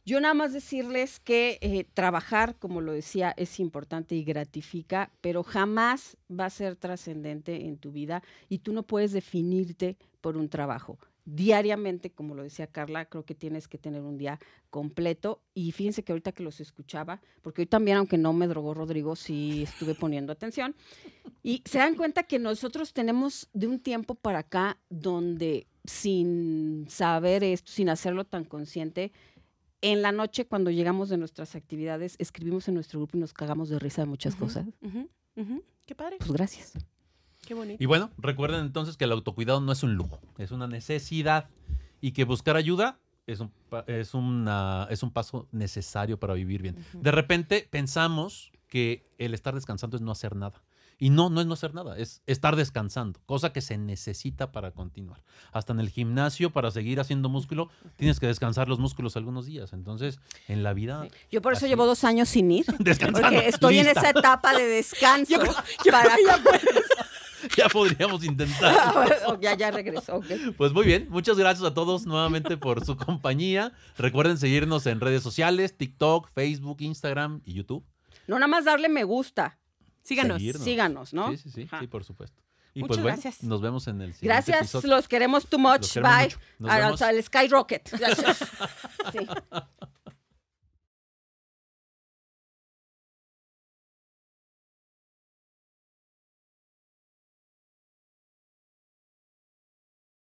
Yo nada más decirles que trabajar, como lo decía, es importante y gratifica, pero jamás va a ser trascendente en tu vida y tú no puedes definirte por un trabajo. Diariamente, como lo decía Carla, creo que tienes que tener un día completo. Y fíjense que ahorita que los escuchaba, porque hoy también, aunque no me drogó Rodrigo, sí estuve poniendo atención. Y se dan cuenta que nosotros tenemos de un tiempo para acá donde sin saber esto, sin hacerlo tan consciente, en la noche cuando llegamos de nuestras actividades, escribimos en nuestro grupo y nos cagamos de risa de muchas cosas. Qué padre. Pues gracias. Qué bonito. Y bueno, recuerden entonces que el autocuidado no es un lujo, es una necesidad y que buscar ayuda es un paso necesario para vivir bien. De repente pensamos que el estar descansando es no hacer nada. Y no es no hacer nada, es estar descansando, cosa que se necesita para continuar. Hasta en el gimnasio, para seguir haciendo músculo, tienes que descansar los músculos algunos días. Entonces, en la vida... Sí. Yo por eso así, llevo 2 años sin ir, descansando, porque estoy lista. en esa etapa de descanso. Yo para... Ya podríamos intentar. ya regresó. Okay. Pues muy bien, muchas gracias a todos nuevamente por su compañía. Recuerden seguirnos en redes sociales, TikTok, Facebook, Instagram y YouTube. No nada más darle me gusta. Síganos. ¿no? Sí, por supuesto. Y Muchas pues bueno, gracias. nos vemos en el siguiente Gracias, episodio. los queremos too much. Los queremos Bye. mucho. Nos vemos. Al Skyrocket. Gracias. Sí.